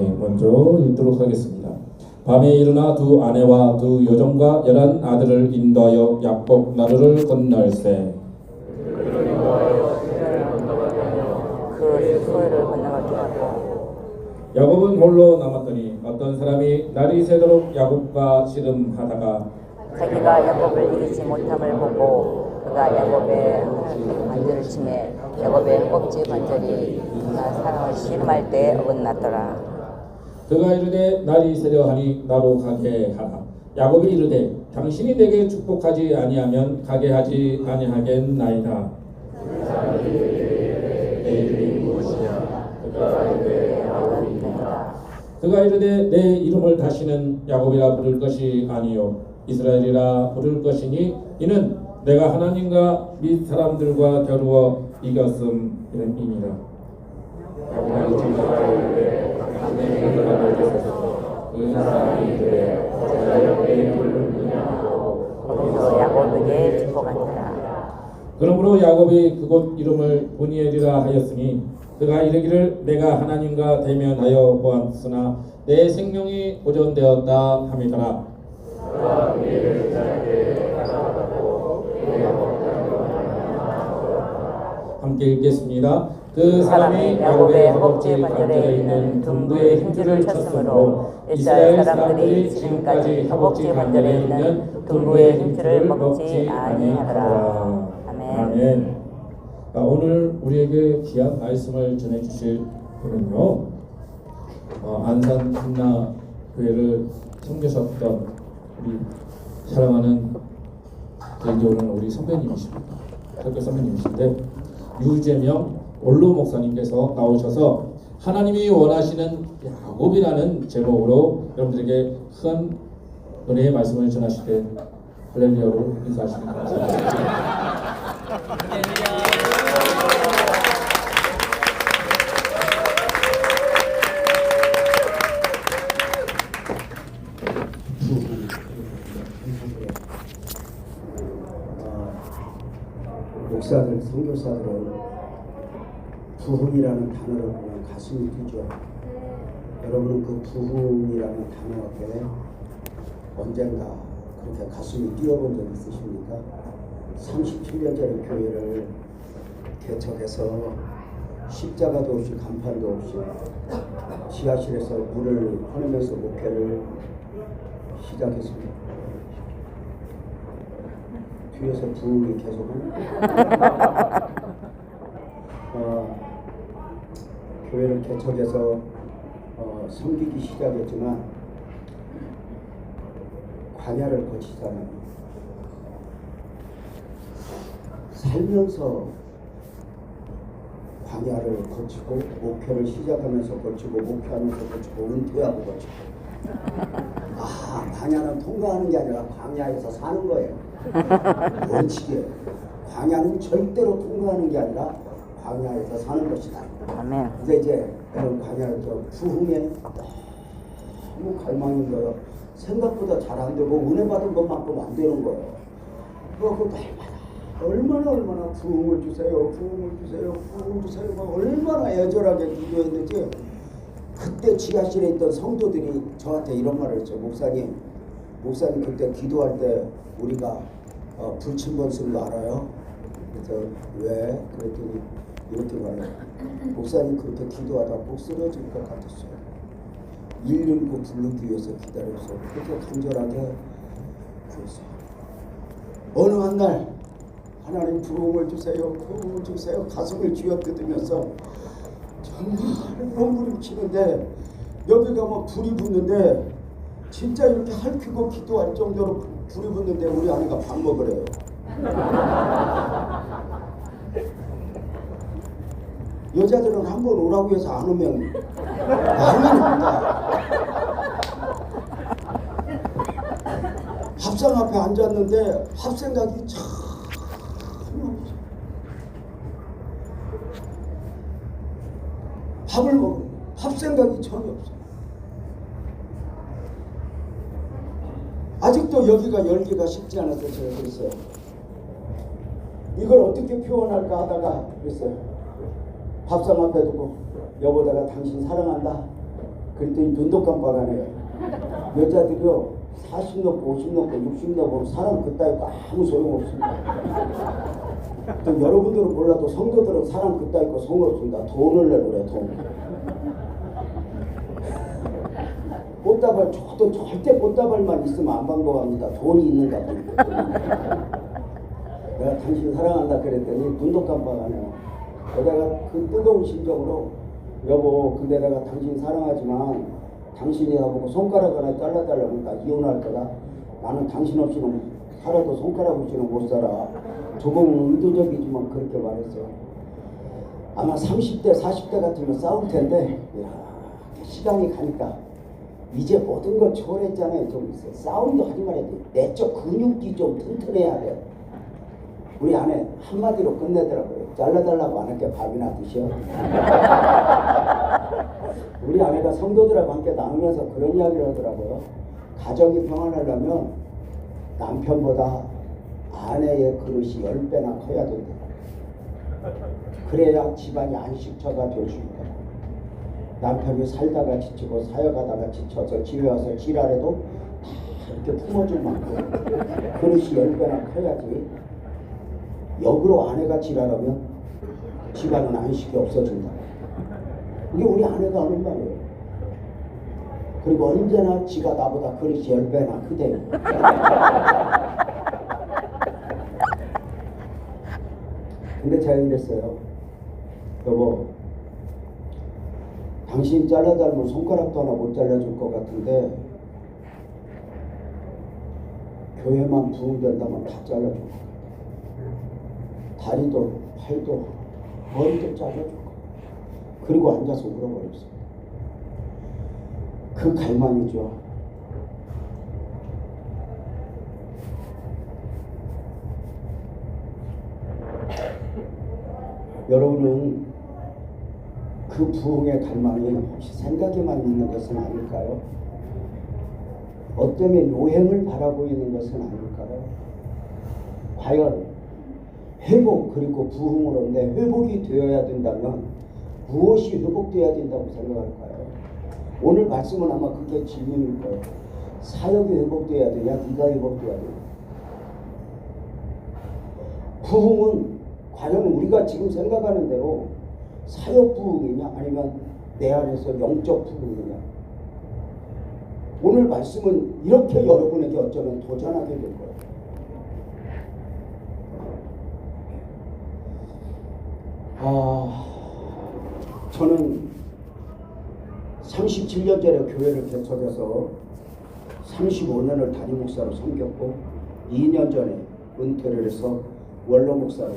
먼저 읽도록 하겠습니다. 밤에 일어나 두 아내와 두 여종과 11 아들을 인도하여 야복 나루를 건널세. 그 소유를 건너가게 하고 야곱은 홀로 남았더니 어떤 사람이 날이 새도록 야곱과 씨름하다가 자기가 야곱을 이기지 못함을 보고 그가 야곱의 관절을 치매 야곱의 허벅지 관절이 그가 사랑을 씨름할 때 어긋났더라. 그가 이르되 날이 새려 하니 나로 가게 하라. 야곱이 이르되 당신이 내게 축복하지 아니하면 가게 하지 아니하겠나이다. 그가 이르되 내 이름을 다시는 야곱이라 부를 것이 아니요 이스라엘이라 부를 것이니 이는 내가 하나님과 및 사람들과 겨루어 이겼음이니라. 거기서 야곱에게 축복하니라. 그러므로 야곱이 그곳 이름을 보니엘이라 하였으니 그가 이르기를 내가 하나님과 대면하여 보았으나 내 생명이 보존되었다 함이더라. 함께 읽겠습니다. 그 사람이 야곱의 허벅지 관절에 있는 등부의 힘줄을 쳤으므로 이스라엘 사람들이 지금까지 허벅지 관절에 있는 등부의 힘줄을 먹지 아니하더라. 아멘. 오늘 우리에게 귀한 말씀을 전해주실 분은요, 안산 한나 교회를 섬기셨던 우리 사랑하는 개인적으로는 우리 선배님이십니다. 학교 선배님이신데 유재명 원로 목사님께서 나오셔서 하나님이 원하시는 야곱이라는 제목으로 여러분들에게 큰 은혜의 말씀을 전하실 때 할렐루야로 인사하시기 바랍니다. 목사들, 선교사들은 부흥이라는 단어를 보면 가슴이 뛰죠. 여러분은 그 부흥이라는 단어 앞에 언젠가 그렇게 가슴이 뛰어본 적 있으십니까? 37년 전에 교회를 개척해서 십자가도 없이 간판도 없이 지하실에서 물을 퍼내면서 목회를 시작했습니다. 뒤에서 부흥이 계속은 교회를 개척해서 섬기기 시작했지만 광야를 거치잖아요. 살면서 광야를 거치고 목회를 시작하면서 거치고 목회하면서 거치고 은퇴하고 거치고 광야는 통과하는 게 아니라 광야에서 사는 거예요. 원칙이에요. 광야는 절대로 통과하는 게 아니라 광야에서 사는 것이다. 아멘. 근데 이제 그런 광야를 부흥에 너무 갈망인 거예요. 생각보다 잘 안 되고 은혜 받은 것만큼 안 되는 거예요. 그거 얼마나 부흥을 주세요, 부흥을 주세요, 부흥을 주세요. 얼마나 애절하게 기도했는지 그때 지하실에 있던 성도들이 저한테 이런 말을 했죠. 목사님 그때 기도할 때 우리가 불침번 쓴 거 알아요? 그래서 왜? 그랬더니 이렇게 말해요. 목사님 그렇게 기도하다 꼭 쓰러질 것 같았어요. 119 부르기 위해서 기다려서 그렇게 간절하게 구했어요. 어느 한 날 하나님 부흥을 주세요, 부흥을 주세요. 가슴을 쥐어뜯으면서 정말 몸부림치는데 여기 가면 불이 붙는데 진짜 이렇게 핥히고 기도할 정도로 불이 붙는데 우리 아내가 밥 먹으래요. 여자들은 한 번 오라고 해서 안 오면 난리 납니다. 밥상 앞에 앉았는데 밥 생각이 참 없어. 밥을 먹어. 밥 생각이 전혀 없어. 아직도 여기가 열기가 쉽지 않아서 제가 그랬어요. 이걸 어떻게 표현할까 하다가 그랬어요. 밥상 앞에 두고 여보다가 당신 사랑한다. 그랬더니 눈도 깜빡하네요. 여자들이요 40 넘고 50 넘고 60 넘고 사람 그따위 거 아무 소용없습니다. 또 여러분들은 몰라도 성도들은 사람 그따위 거 소용없습니다. 돈을 내놓으래 돈. 꽃다발 저도 절대 꽃다발만 있으면 안 반가워합니다. 돈이 있는가 보니까. 내가 당신 사랑한다 그랬더니 눈도 깜빡하네요. 내가 그 뜨거운 심정으로 여보 근데 내가 당신 사랑하지만 당신이 나보고 손가락 하나 잘라달라고 나 이혼할 거다. 나는 당신 없이는 살아도 손가락 없이는 못 살아. 조금은 의도적이지만 그렇게 말했어요. 아마 30대 40대 같으면 싸울 텐데 이야, 시간이 가니까 이제 모든 걸 초월했잖아요. 좀 있어요. 싸움도 하지 말아야 돼. 내적 근육이 좀 튼튼해야 돼. 우리 아내 한마디로 끝내더라고요. 잘라달라고 안 할게 밥이나 드셔. 우리 아내가 성도들하고 함께 나누면서 그런 이야기를 하더라고요. 가정이 평안하려면 남편보다 아내의 그릇이 10배나 커야 된다. 그래야 집안이 안식처가 될 수 있다. 남편이 살다가 지치고 사역하다가 지쳐서 집에 와서 지랄해도 다 이렇게 품어줄 만큼 그릇이 10배나 커야지. 역으로 아내가 지랄하면 집안은 안식이 없어진다. 이게 우리 아내가 하는 말이에요. 그리고 언제나 지가 나보다 그릇이 10배나 크대요. 근데 제가 이랬어요. 여보, 당신 잘라달면 손가락도 하나 못 잘라줄 것 같은데 교회만 부흥된다면 다 잘라줄 것 같아. 다리도 팔도 머리도 잘라줄 것 같아. 그리고 앉아서 울어버렸어요. 그 갈망이죠. 여러분은 그 부흥의 갈망이 혹시 생각에만 있는 것은 아닐까요? 어쩌면 요행을 바라고 있는 것은 아닐까요? 과연 회복 그리고 부흥으로 내 회복이 되어야 된다면 무엇이 회복되어야 된다고 생각할까요? 오늘 말씀은 아마 그게 질문일 거예요. 사역이 회복되어야 되냐? 네가 회복되어야 되냐? 부흥은 과연 우리가 지금 생각하는 대로 사역 부흥이냐 아니면 내 안에서 영적 부흥이냐. 오늘 말씀은 이렇게 여러분에게 어쩌면 도전하게 될 거예요. 저는 37년 전에 교회를 개척해서 35년을 담임 목사로 섬겼고 2년 전에 은퇴를 해서 원로 목사로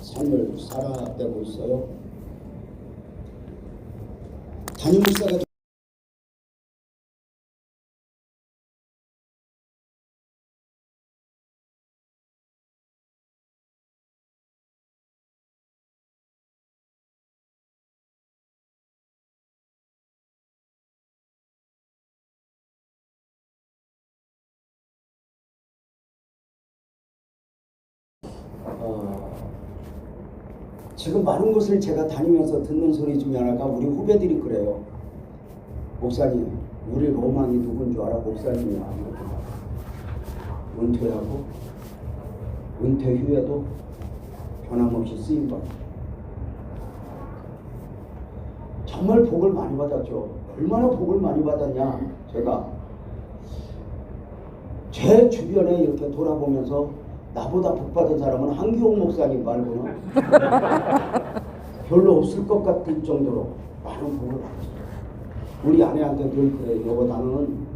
삶을 살아내고 있어요. 담임 목사가 지금 많은 것을 제가 다니면서 듣는 소리 중에 하나가 우리 후배들이 그래요. 목사님, 우리 로망이 누군 줄 알아? 목사님이 아니고 은퇴하고 은퇴 후에도 변함없이 쓰임받고 정말 복을 많이 받았죠. 얼마나 복을 많이 받았냐. 제가 제 주변에 이렇게 돌아보면서 나보다 복 받은 사람은 한기홍 목사님 말고는 별로 없을 것 같을 정도로 많은 복을 받았어요. 우리 아내한테 늘 그래. 여보 나는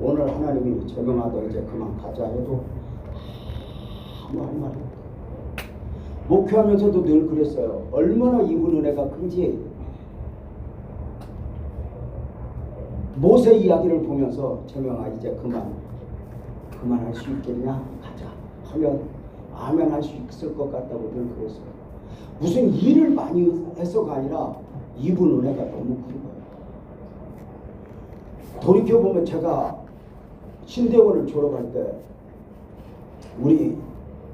오늘 하나님이 제명하다 이제 그만 가자 해도 아무 할 말이 없다. 목회하면서도 늘 그랬어요. 얼마나 이분 은혜가 큰지. 모세 이야기를 보면서 제명아 이제 그만할 수 있겠냐? 가자 하면 아멘 할 수 있을 것 같다고 늘 그랬어요. 무슨 일을 많이 해서가 아니라 이분 은혜가 너무 큰 거예요. 돌이켜보면 제가 신대원을 졸업할 때 우리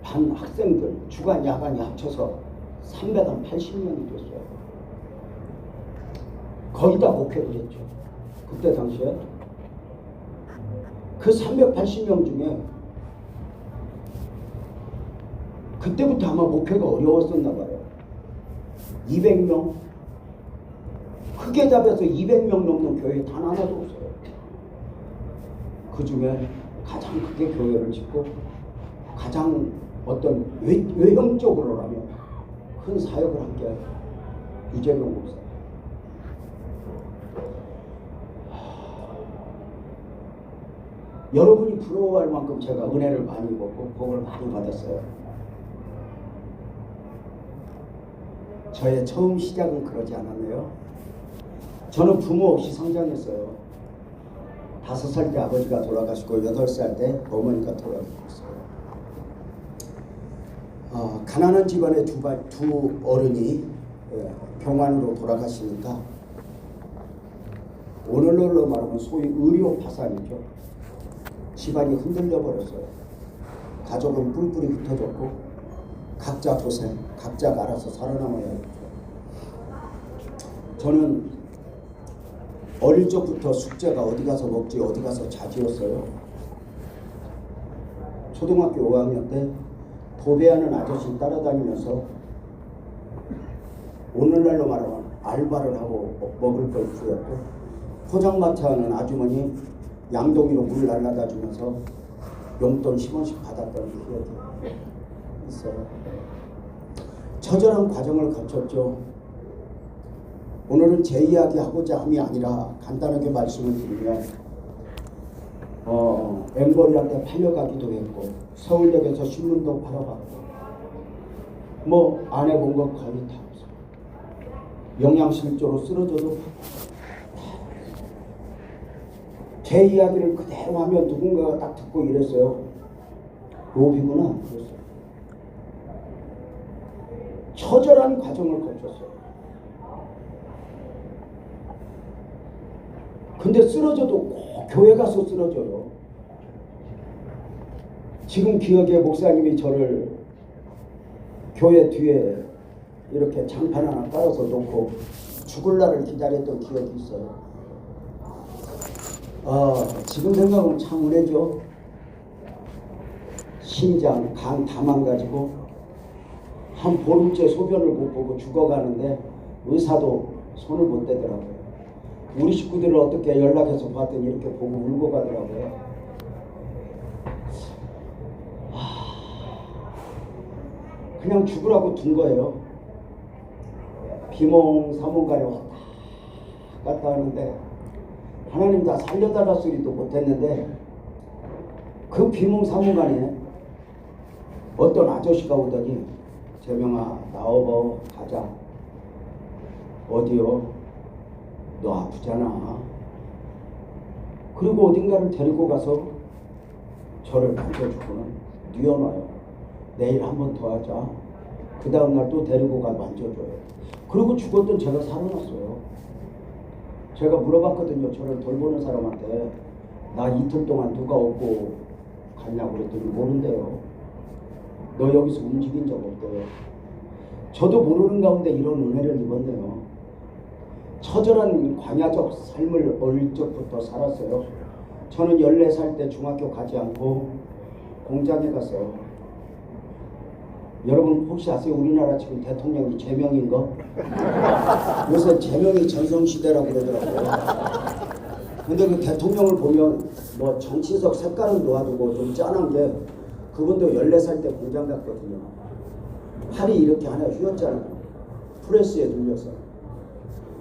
반 학생들 주간 야간이 합쳐서 380명이 됐어요. 거의 다 목회를 했죠. 그때 당시에 그 380명 중에 그때부터 아마 목회가 어려웠었나 봐요. 200명, 크게 잡아서 200명 넘는 교회 단 하나도 없어요. 그 중에 가장 크게 교회를 짓고 가장 어떤 외형적으로라면 큰 사역을 한 게 유재명 목사. 여러분이 부러워할 만큼 제가 은혜를 많이 입었고 복을 많이 받았어요. 저의 처음 시작은 그러지 않았네요. 저는 부모 없이 성장했어요. 5살 때 아버지가 돌아가시고 8살 때 어머니가 돌아가셨어요. 가난한 집안의 두 어른이 병환으로 돌아가시니까 오늘날로 말하면 소위 의료 파산이죠. 집안이 흔들려 버렸어요. 가족은 뿔뿔이 흩어졌고 각자 고생, 각자가 알아서 살아남아야 했죠. 저는 어릴 적부터 숙제가 어디 가서 먹지 어디 가서 자지였어요. 초등학교 5학년 때 도배하는 아저씨 따라다니면서 오늘날로 말하면 알바를 하고 먹을 걸 구했고, 포장마차 하는 아주머니 양동이로 물 날라다 주면서 용돈 10원씩 받았던 기억이 있어요. 처절한 과정을 거쳤죠. 오늘은 제 이야기 하고자 함이 아니라 간단하게 말씀을 드리면 엠버리한테 팔려가기도 했고 서울역에서 신문도 팔아봤고 뭐 안 해본 거 거의 다 없어. 영양실조로 쓰러져도 제 이야기를 그대로 하면 누군가가 딱 듣고 이랬어요. 로비구나 그랬어요. 처절한 과정을 거쳤어요. 근데 쓰러져도 꼭 교회 가서 쓰러져요. 지금 기억에 목사님이 저를 교회 뒤에 이렇게 장판 하나 깔아서 놓고 죽을 날을 기다렸던 기억이 있어요. 지금 생각하면 참 은혜죠. 심장, 간 다 망가지고 한 보름째 소변을 못 보고 죽어가는데 의사도 손을 못 대더라고요. 우리 식구들을 어떻게 연락해서 봤더니 이렇게 보고 울고 가더라고요. 그냥 죽으라고 둔 거예요. 비몽사몽간에 왔다 갔다 하는데 하나님 다 살려달라 소리도 못했는데 그 비몽사몽간에 어떤 아저씨가 오더니 재명아 나와봐 가자. 어디요? 너 아프잖아. 그리고 어딘가를 데리고 가서 저를 만져주고는 뉘어놔요. 내일 한 번 더 하자. 그 다음날 또 데리고 가 만져줘요. 그리고 죽었던 제가 살아났어요. 제가 물어봤거든요. 저를 돌보는 사람한테 나 이틀 동안 누가 업고 갔냐고 그랬더니 모른대요. 너 여기서 움직인 적 없대요. 저도 모르는 가운데 이런 은혜를 입었네요. 처절한 광야적 삶을 어릴 적부터 살았어요. 저는 14살 때 중학교 가지 않고 공장에 갔어요. 여러분 혹시 아세요? 우리나라 지금 대통령이 재명인 거? 요새 재명이 전성시대라고 그러더라고요. 근데 그 대통령을 보면 뭐 정치적 색깔은 놓아두고 좀 짠한 게 그분도 14살 때 공장 갔거든요. 팔이 이렇게 하나 휘었잖아요. 프레스에 눌려서.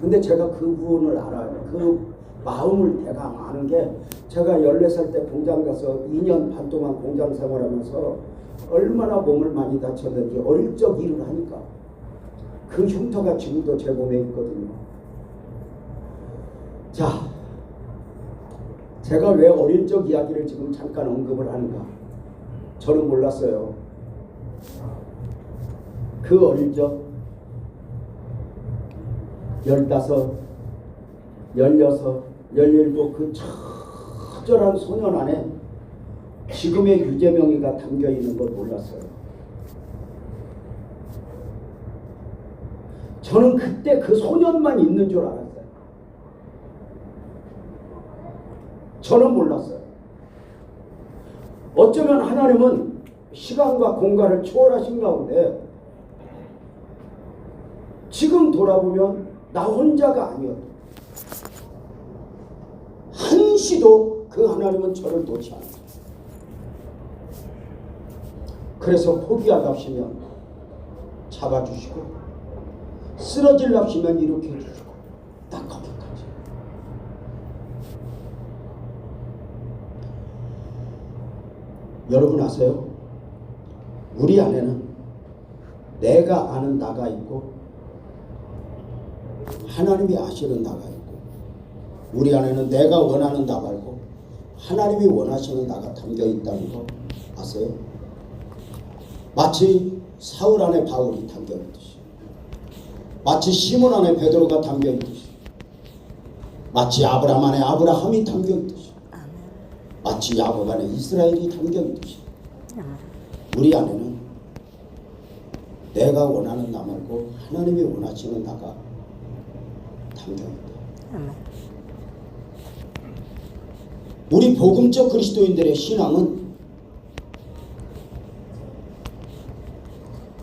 근데 제가 그분을 알아요. 그 마음을 대강 아는 게 제가 14살 때 공장 가서 2년 반 동안 공장 생활하면서 얼마나 몸을 많이 다쳤는지 어릴 적 일을 하니까 그 흉터가 지금도 제 몸에 있거든요. 자, 제가 왜 어릴 적 이야기를 지금 잠깐 언급을 하는가? 저는 몰랐어요. 그 어릴 적 15, 16, 17 그 처절한 소년 안에 지금의 유재명이가 담겨 있는 걸 몰랐어요. 저는 그때 그 소년만 있는 줄 알았어요. 저는 몰랐어요. 어쩌면 하나님은 시간과 공간을 초월하신 가운데 지금 돌아보면 나 혼자가 아니었다. 한시도 그 하나님은 저를 놓지 않았다. 그래서 포기하답시면 잡아주시고 쓰러질랍시면 이렇게 해주시고 딱 거기까지. 여러분 아세요? 우리 안에는 내가 아는 나가 있고 하나님이 아시는 나가 있고, 우리 안에는 내가 원하는 나 말고 하나님이 원하시는 나가 담겨 있다는 거 아세요? 마치 사울 안에 바울이 담겨 있듯이, 마치 시몬 안에 베드로가 담겨 있듯이, 마치 아브라함 안에 아브라함이 담겨 있듯이, 마치 야곱 안에 이스라엘이 담겨 있듯이, 우리 안에는 내가 원하는 나 말고 하나님이 원하시는 나가 담겨 있다. 우리 복음적 그리스도인들의 신앙은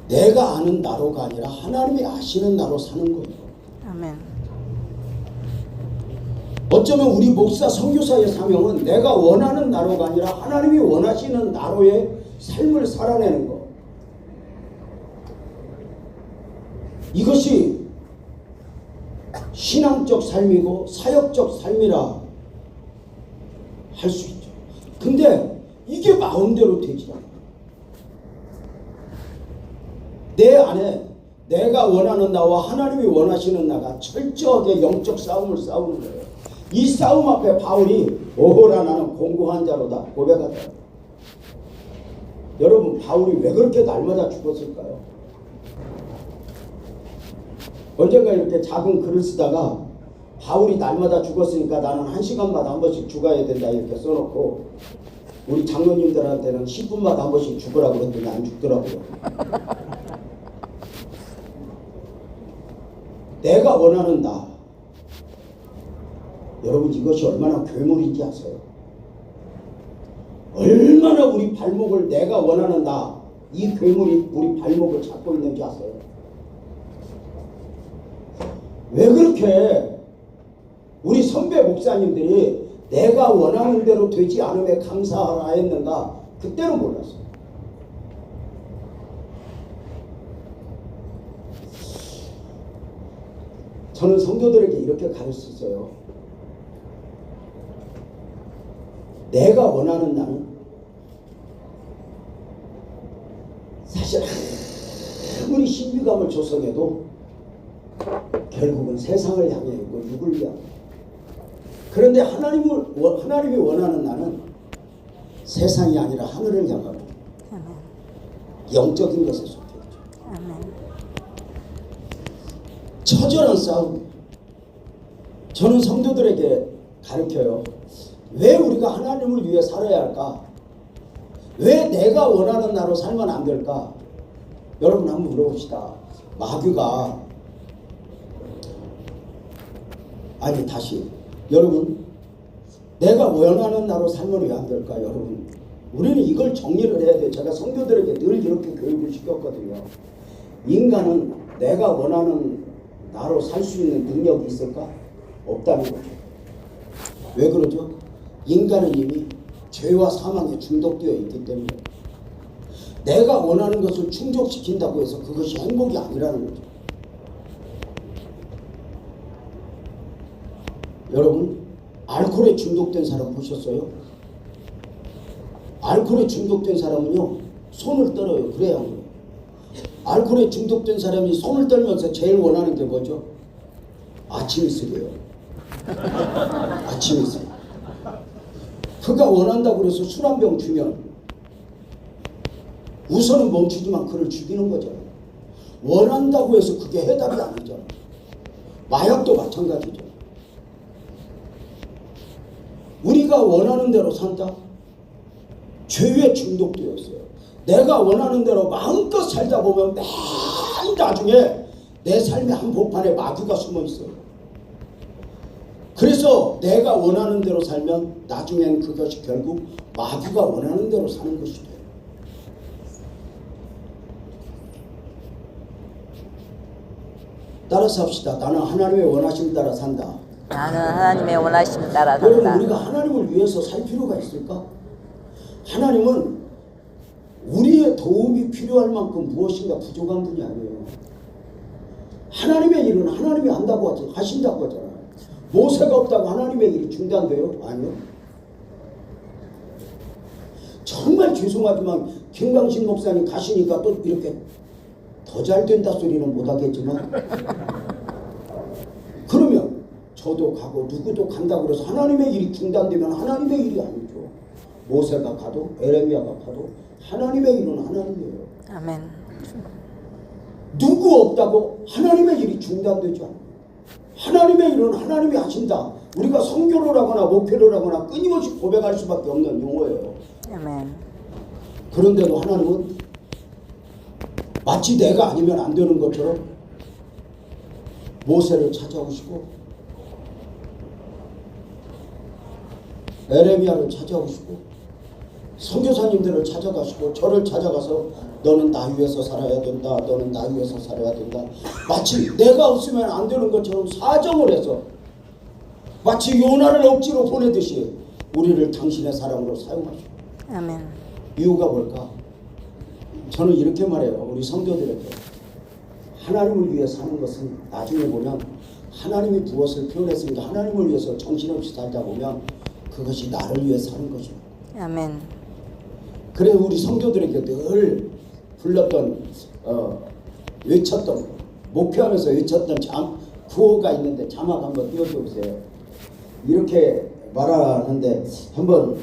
내가 아는 나로가 아니라 하나님이 아시는 나로 사는 거예요. 아멘. 어쩌면 우리 목사 선교사의 사명은 내가 원하는 나로가 아니라 하나님이 원하시는 나로의 삶을 살아내는 것. 이것이 신앙적 삶이고 사역적 삶이라 할 수 있죠. 근데 이게 마음대로 되지 않아요. 내 안에 내가 원하는 나와 하나님이 원하시는 나가 철저하게 영적 싸움을 싸우는 거예요. 이 싸움 앞에 바울이 오호라 나는 공고한 자로다 고백하다. 여러분 바울이 왜 그렇게 날마다 죽었을까요? 언젠가 이렇게 작은 글을 쓰다가 바울이 날마다 죽었으니까 나는 1시간마다 한 번씩 죽어야 된다 이렇게 써놓고 우리 장로님들한테는 10분마다 한 번씩 죽으라고 그랬더니 안 죽더라고요. 내가 원하는 나. 여러분 이것이 얼마나 괴물인지 아세요? 얼마나 우리 발목을 내가 원하는 나, 이 괴물이 우리 발목을 잡고 있는지 아세요? 왜 그렇게 우리 선배 목사님들이 내가 원하는 대로 되지 않음에 감사하라 했는가? 그때는 몰랐어요. 저는 성도들에게 이렇게 가르쳤어요. 내가 원하는 나는 사실 아무리 신비감을 조성해도 결국은 세상을 향해 있고 누굴 위하고. 그런데 하나님이 원하는 나는 세상이 아니라 하늘을 향하고 영적인 것에 속해 있죠. 처절한 싸움. 저는 성도들에게 가르쳐요. 왜 우리가 하나님을 위해 살아야 할까? 왜 내가 원하는 나로 살면 안 될까? 여러분 한번 물어봅시다. 마귀가 여러분 내가 원하는 나로 살면 왜 안 될까? 여러분 우리는 이걸 정리를 해야 돼요. 제가 성도들에게 늘 이렇게 교육을 시켰거든요. 인간은 내가 원하는 나로 살 수 있는 능력이 있을까? 없다는 거죠. 왜 그러죠? 인간은 이미 죄와 사망에 중독되어 있기 때문에 내가 원하는 것을 충족시킨다고 해서 그것이 행복이 아니라는 거죠. 여러분 알코올에 중독된 사람 보셨어요? 알코올에 중독된 사람은요 손을 떨어요. 그래야 하는 거예요. 알코올에 중독된 사람이 손을 떨면서 제일 원하는 게 뭐죠? 아침 이슬이에요. 아침 이슬. 그가 원한다고 그래서 술 한 병 주면 우선은 멈추지만 그를 죽이는 거잖아요. 원한다고 해서 그게 해답이 아니잖아요. 마약도 마찬가지죠. 우리가 원하는 대로 산다? 죄에 중독되어 있어요. 내가 원하는 대로 마음껏 살다 보면 맨 나중에 내 삶의 한복판에 마귀가 숨어 있어요. 그래서 내가 원하는 대로 살면 나중엔 그것이 결국 마귀가 원하는 대로 사는 것이 돼요. 따라서 합시다. 나는 하나님의 원하심 따라 산다. 나는 하나님의 원하심 따라 여러분, 산다. 우리가 하나님을 위해서 살 필요가 있을까? 하나님은 우리의 도움이 필요할 만큼 무엇인가 부족한 분이 아니에요. 하나님의 일은 하나님이 한다고 하신다고 하잖아요. 모세가 없다고 하나님의 일이 중단돼요? 아니요. 정말 죄송하지만 김광식 목사님 가시니까 또 이렇게 더 잘 된다 소리는 못하겠지만 그러면 저도 가고 누구도 간다고 해서 하나님의 일이 중단되면 하나님의 일이 아니죠. 모세가 가도 에레미야가 가도 하나님의 일은 하나님이에요. 아멘. 누구 없다고 하나님의 일이 중단되지 않아요. 하나님의 일은 하나님이 하신다. 우리가 선교를 하거나 목회를 하거나 끊임없이 고백할 수밖에 없는 용어예요. 아멘. 그런데도 하나님은 마치 내가 아니면 안 되는 것처럼 모세를 찾아오시고 에레미야를 찾아오시고 선교사님들을 찾아가시고 저를 찾아가서 너는 나 위해서 살아야 된다. 너는 나 위해서 살아야 된다. 마치 내가 없으면 안 되는 것처럼 사정을 해서 마치 요나를 억지로 보내듯이 우리를 당신의 사랑으로 사용하시고. 아멘. 이유가 뭘까? 저는 이렇게 말해요. 우리 성도들에게 하나님을 위해 사는 것은 나중에 보면 하나님이 무엇을 표현했으니까 하나님을 위해서 정신없이 살다 보면 그것이 나를 위해 사는 것이에요. 아멘. 그래 우리 성도들에게 늘 불렀던 외쳤던 목표하면서 외쳤던 구호가 있는데 자막 한번 띄워주세요. 이렇게 말하는데 한번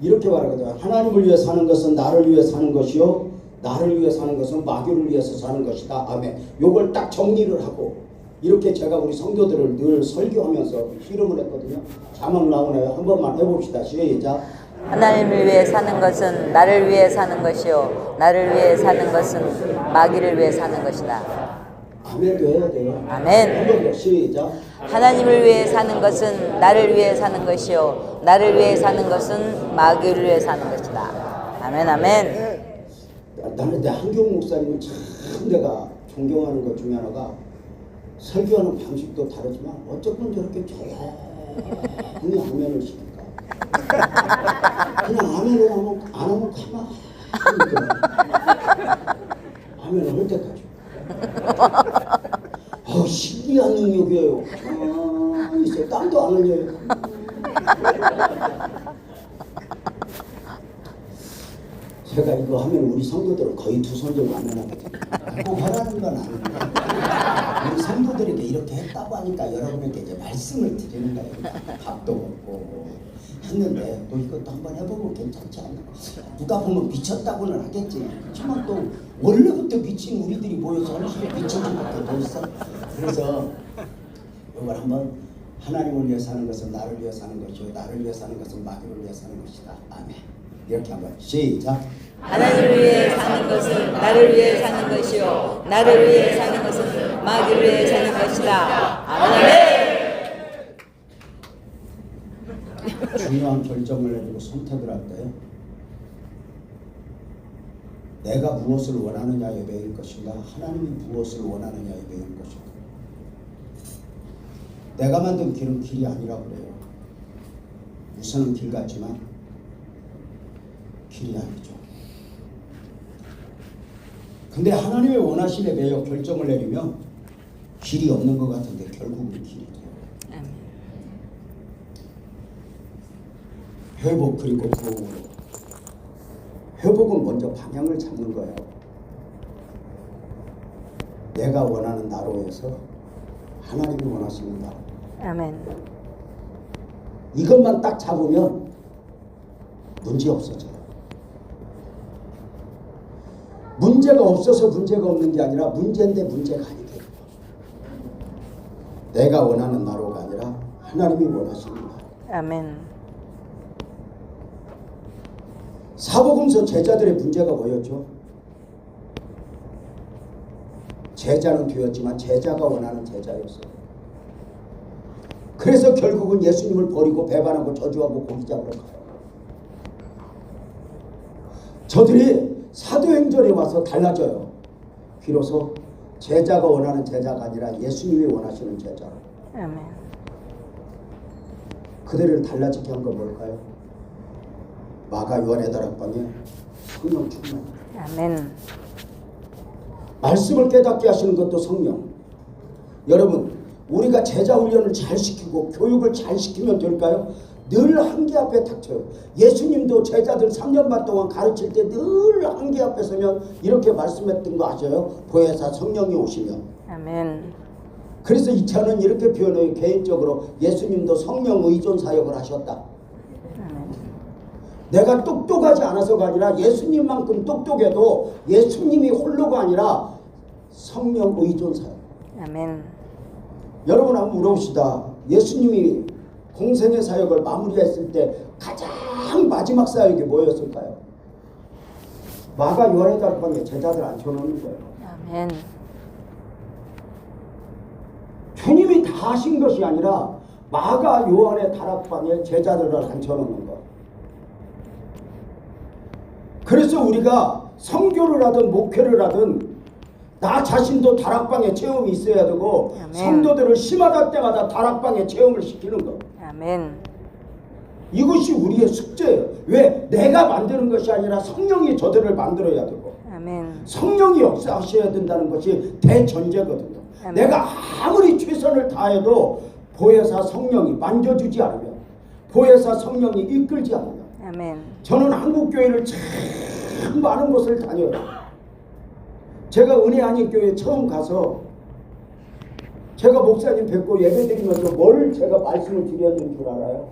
이렇게 말하거든요. 하나님을 위해 사는 것은 나를 위해 사는 것이요 나를 위해 사는 것은 마귀를 위해서 사는 것이다. 아멘. 요걸 딱 정리를 하고 이렇게 제가 우리 성도들을 늘 설교하면서 실험을 했거든요. 자막 나오네요. 한 번만 해봅시다. 시작. 하나님을 위해 사는 것은 나를 위해 사는 것이요 나를 위해 사는 것은 마귀를 위해 사는 것이다. 아멘도 해야 돼요. 아멘. 한 번 더 시작. 하나님을 위해 사는 것은 나를 위해 사는 것이요 나를 위해 사는 것은 마귀를 위해 사는 것이다. 아멘. 아멘. 나는 내 한경 목사님은 참 내가 존경하는 것 중에 하나가 설교하는 방식도 다르지만 어쩌면 저렇게 조용히 아멘을 시킬까. 그냥 아멘을 하면 안 하면 가만히 아멘을 할 때까지. 신기한 능력이에요. 가만히 있어요. 땀도 안 흘려요. 제가 이거 하면 우리 성도들은 거의 두 손 정도 안 하거든요. 꼭 하라는 건 아니에요. 우리 성도들에게 이렇게 했다고 하니까 여러분에게 이제 말씀을 드리는 거예요. 밥도 먹고 했는데 또 이것도 한번 해보고 괜찮지 않나. 누가 보면 미쳤다고는 하겠지. 그렇지만 또 원래부터 미친 우리들이 모여서 할 수 있는 미친 것밖에 더 있어. 그래서 이걸 한번 하나님을 위해 사는 것은 나를 위해 사는 것이요 나를 위해 사는 것은 마귀를 위해 사는 것이다. 아멘. 이렇게 한번 시작. 하나님을 위해 사는 것은 나를 위해 사는 것이요 나를 위해 사는 것은 마귀를 위해 사는 것이다. 아멘. 중요한 결정을 내리고 선택을 할 때 내가 무엇을 원하느냐에 매일 것인가 하나님이 무엇을 원하느냐에 매일 것인가. 내가 만든 길은 길이 아니라고 그래요. 우선은 길 같지만 길이 아니죠. 근데 하나님의 원하심에 매여 결정을 내리면 길이 없는 것 같은데 결국은 길이 돼요. 회복 그리고 부흥으로. 회복은 먼저 방향을 잡는 거예요. 내가 원하는 나로에서 하나님이 원하시는 나로. 아멘. 이것만 딱 잡으면 문제 없어져요. 문제가 없어서 문제가 없는 게 아니라 문제인데 문제가 아니게 돼요. 내가 원하는 나로가 아니라 하나님이 원하시는 나로. 아멘. 사복음서 제자들의 문제가 뭐였죠? 제자는 되었지만 제자가 원하는 제자였어요. 그래서 결국은 예수님을 버리고 배반하고 저주하고 고기 잡으러 가요. 저들이 사도행전에 와서 달라져요. 비로소 제자가 원하는 제자가 아니라 예수님이 원하시는 제자. 아멘. 그들을 달라지게 한 건 뭘까요? 마가 요한의 다락방에 성령 충만. 아멘. 말씀을 깨닫게 하시는 것도 성령. 여러분, 우리가 제자 훈련을 잘 시키고 교육을 잘 시키면 될까요? 늘 한계 앞에 닥쳐요. 예수님도 제자들 3년 반 동안 가르칠 때 늘 한계 앞에 서면 이렇게 말씀했던 거 아셔요? 보혜사 성령이 오시면. 아멘. 그래서 이 차는 이렇게 표현해요. 개인적으로 예수님도 성령 의존 사역을 하셨다. 아멘. 내가 똑똑하지 않아서가 아니라 예수님만큼 똑똑해도 예수님이 홀로가 아니라 성령 의존 사역. 아멘. 여러분 한번 물어봅시다. 예수님이 공생의 사역을 마무리했을 때 가장 마지막 사역이 뭐였을까요? 마가 요한의 다락방에 제자들 앉혀놓는 거예요. 아멘. 주님이 다 하신 것이 아니라 마가 요한의 다락방에 제자들을 앉혀놓는 것. 그래서 우리가 선교를 하든 목회를 하든 나 자신도 다락방에 체험이 있어야 되고 아멘. 성도들을 심하다 때마다 다락방에 체험을 시키는 것. 아멘. 이것이 우리의 숙제예요. 왜? 내가 만드는 것이 아니라 성령이 저들을 만들어야 되고 아멘. 성령이 역사하셔야 된다는 것이 대전제거든요. 아멘. 내가 아무리 최선을 다해도 보혜사 성령이 만져주지 않으면, 보혜사 성령이 이끌지 않으면, 아멘. 저는 한국교회를 참 많은 곳을 다녀요. 제가 은혜한인교회 처음 가서 제가 목사님 뵙고 예배드리면서 뭘 제가 말씀을 드렸는 줄 알아요?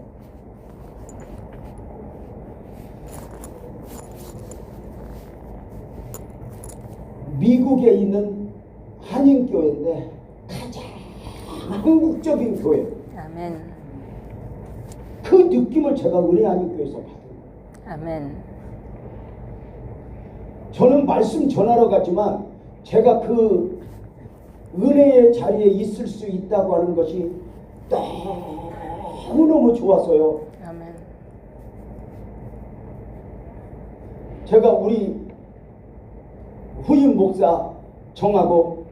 미국에 있는 한인교회인데 가장 한국적인 교회. 아멘. 그 느낌을 제가 은혜한인교회에서 받아요. 아멘. 저는 말씀 전하러 갔지만 제가 그 은혜의 자리에 있을 수 있다고 하는 것이 너무너무 좋았어요. 아멘. 제가 우리 후임 목사 정하고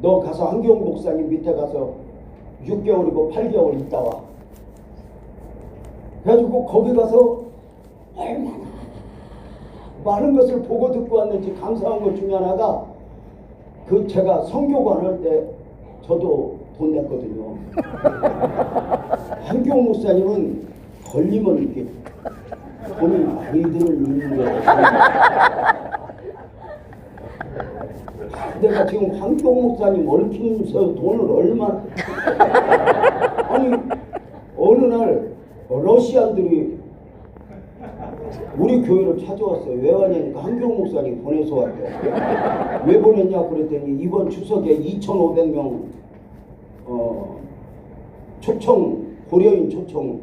너 가서 한경 목사님 밑에 가서 6개월이고 8개월 있다 와. 그래가지고 거기 가서 얼마나 많은 것을 보고 듣고 왔는지 감사한 것 중에 하나가 그 제가 선교관 할 때 저도 돈 냈거든요. 한경 목사님은 걸리면 이렇게 돈이 많이 드는 거예요. 내가 지금 한경 목사님 얽히면서 돈을 얼마나 아니 어느 날 러시안들이 우리 교회를 찾아왔어요. 왜 왔냐니까 한경 목사님 보내서 왔대. 왜 보냈냐 그랬더니 이번 추석에 2,500명 초청 고려인 초청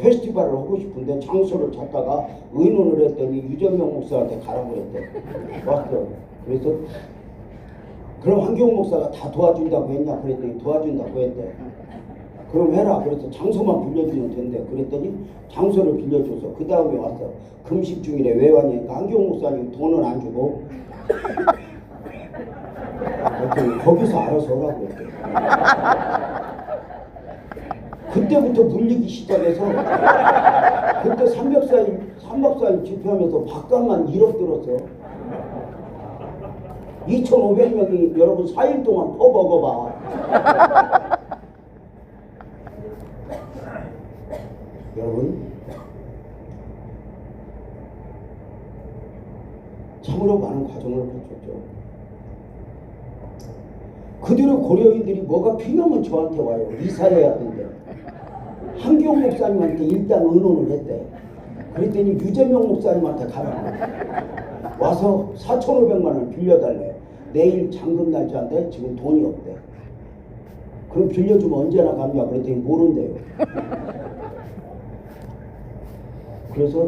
페스티벌을 하고 싶은데 장소를 찾다가 의논을 했더니 유정명 목사한테 가라고 그랬대. 왔어. 그래서 그럼 한경 목사가 다 도와준다고 했냐 그랬더니 도와준다고 했대. 그럼 해라. 그래서 장소만 빌려주면 된대. 그랬더니 장소를 빌려줘서 그 다음에 왔어. 금식 중이래. 왜 왔냐니까 한경 목사님 돈은 안 주고 거기서 알아서 하라고 했대. 그때부터 물리기 시작해서 그때 3박 4일 집회하면서 밥값만 1억 들었어. 2,500명이 여러분 4일 동안 퍼먹어봐. 여러분 참으로 많은 과정을 거쳤죠. 그대로 고려인들이 뭐가 필요하면 저한테 와요. 이사해야 된대. 한경 목사님한테 일단 의논을 했대. 그랬더니 유재명 목사님한테 가라. 와서 4,500만 원 빌려달래. 내일 잔금 날짜인데 지금 돈이 없대. 그럼 빌려주면 언제나 갚냐 그랬더니 모른대요. 그래서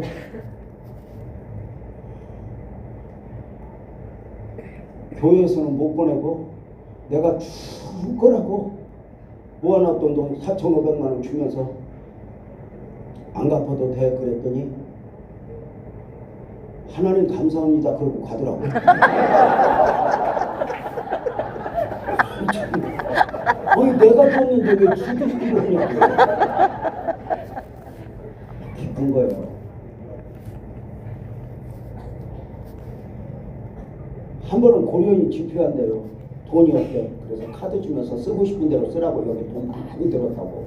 교회에서는 못 보내고 내가 줄 거라고 모아놨던 돈 4,500만 원 주면서 안 갚아도 돼 그랬더니 하나님 감사합니다 그러고 가더라고. 아니 내가 줬는데 왜 지들끼리 그러냐고. 기쁜 거예요. 한 번은 고려인이 집회한대요. 돈이 없대. 그래서 카드 주면서 쓰고 싶은 대로 쓰라고 여기 돈 많이 들었다고.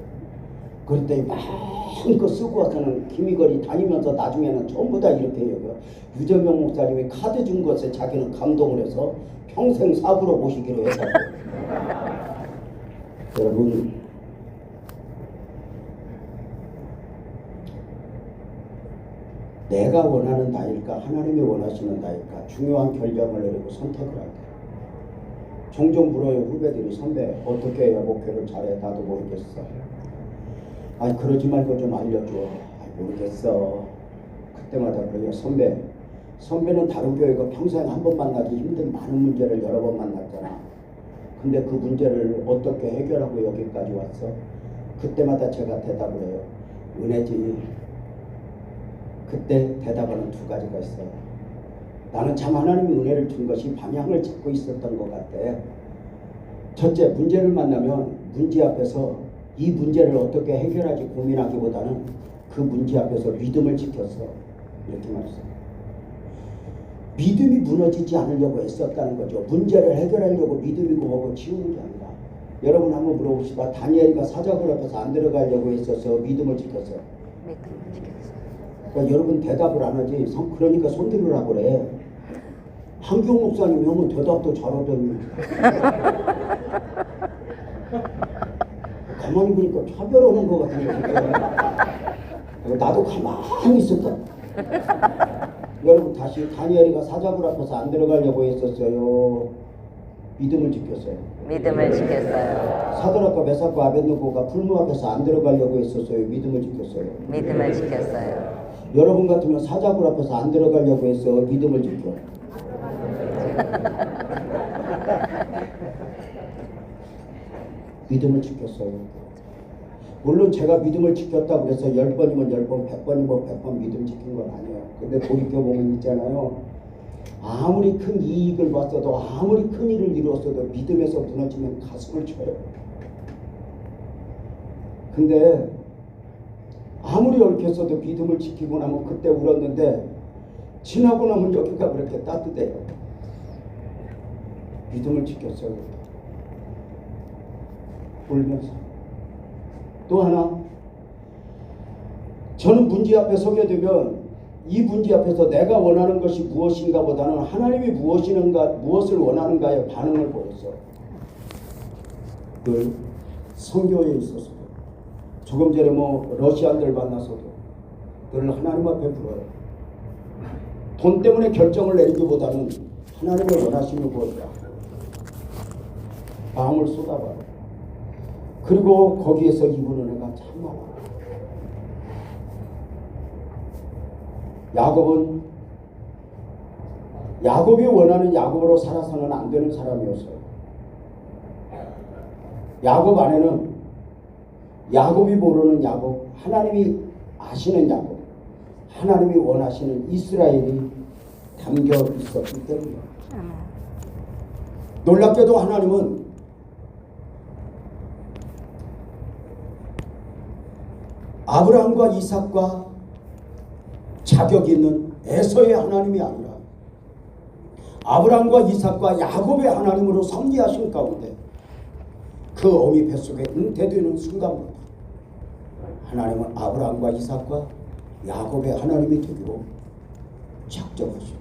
그랬더니 마음껏 쓰고 와서는 기미거리 다니면서 나중에는 전부 다 이렇게 여겨. 유재명 목사님이 카드 준 것에 자기는 감동을 해서 평생 사부로 모시기로 했다고. 여러분 내가 원하는 나일까 하나님이 원하시는 나일까 중요한 결정을 내리고 선택을 할까. 종종 물어요 후배들이. 선배 어떻게 해야 목회를 잘해? 나도 모르겠어. 아니 그러지 말고 좀 알려줘. 모르겠어. 그때마다 그래요. 선배는 다른 교회가 평생 한 번 만나기 힘든 많은 문제를 여러 번 만났잖아. 근데 그 문제를 어떻게 해결하고 여기까지 왔어? 그때마다 제가 대답을 해요. 은혜지. 그때 대답하는 두 가지가 있어요. 나는 참 하나님이 은혜를 준 것이 방향을 찾고 있었던 것 같아. 첫째, 문제를 만나면 문제 앞에서 이 문제를 어떻게 해결하지 고민하기보다는 그 문제 앞에서 믿음을 지켰어. 이렇게 말했어요. 믿음이 무너지지 않으려고 애썼다는 거죠. 문제를 해결하려고 믿음이고 뭐고 지우는 게 아니라. 여러분 한번 물어봅시다. 다니엘이가 사자굴 앞에서 안 들어가려고 했어서 믿음을 지켰어요. 믿음을 지켰어요. 그러니까 여러분 대답을 안 하지. 그러니까 손 들으라고 그래. 한경 목사님이 하면 대답도 잘하더니 가만히 보니까 차별하는 것 같은데. 나도 가만히 있었다. 여러분 다시 다니엘이가 사자굴 앞에서 안 들어가려고 했었어요. 믿음을 지켰어요. 믿음을 지켰어요. 사드락과 메삭과 아벳느고가 불무 앞에서 안 들어가려고 했었어요. 믿음을 지켰어요. 믿음을 지켰어요. 여러분 같으면 사자굴 앞에서 안 들어가려고 했어. 믿음을 지켜. 믿음을 지켰어요. 물론 제가 믿음을 지켰다고 해서 10번이면 10번, 100번이면 100번 믿음 지킨 건 아니에요. 근데 돌이켜보면 있잖아요. 아무리 큰 이익을 봤어도 아무리 큰 일을 이루었어도 믿음에서 무너지면 가슴을 쳐요. 근데 아무리 얽혔어도 믿음을 지키고 나면 그때 울었는데 지나고 나면 여기가 그렇게 따뜻해요. 믿음을 지켰어요. 울면서. 또 하나, 저는 문제 앞에 서게 되면 이 문제 앞에서 내가 원하는 것이 무엇인가 보다는 하나님이 무엇을 원하는가에 반응을 보였어. 그 선교에 있어서 조금 전에 러시아인들 만나서도 늘 하나님 앞에 불어요. 돈 때문에 결정을 내리기보다는 하나님을 원하시는 무엇이야. 마음을 쏟아봐요. 그리고 거기에서 입은 은혜가 참 많아요. 야곱이 원하는 야곱으로 살아서는 안 되는 사람이었어요. 야곱 안에는 야곱이 모르는 야곱, 하나님이 아시는 야곱, 하나님이 원하시는 이스라엘이 담겨 있었기 때문이에요. 놀랍게도 하나님은 아브라함과 이삭과 자격이 있는 에서의 하나님이 아니라 아브라함과 이삭과 야곱의 하나님으로 섭리하신 가운데 그 어미 뱃속에 잉태되는 순간부터 하나님은 아브라함과 이삭과 야곱의 하나님이 되기로 작정하셨죠.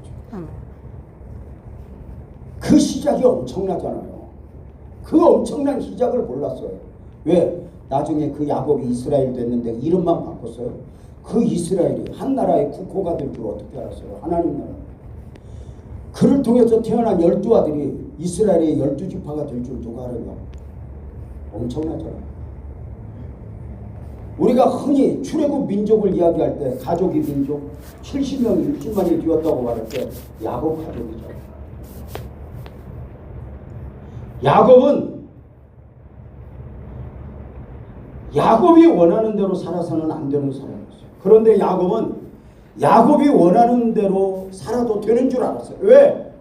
그 시작이 엄청나잖아요. 그 엄청난 시작을 몰랐어요. 왜? 나중에 그 야곱이 이스라엘 됐는데 이름만 바꿨어요. 그 이스라엘이 한 나라의 국호가 될 줄 어떻게 알았어요? 하나님 나라. 그를 통해서 태어난 12아들이 이스라엘의 12지파가 될 줄 누가 알았냐? 엄청나잖아요. 우리가 흔히 출애굽 민족을 이야기할 때 가족이 민족 70명이 60만이 되었다고 말할 때 야곱 가족이죠. 야곱은 야곱이 원하는 대로 살아서는 안 되는 사람이었어요. 그런데 야곱은 야곱이 원하는 대로 살아도 되는 줄 알았어요. 왜?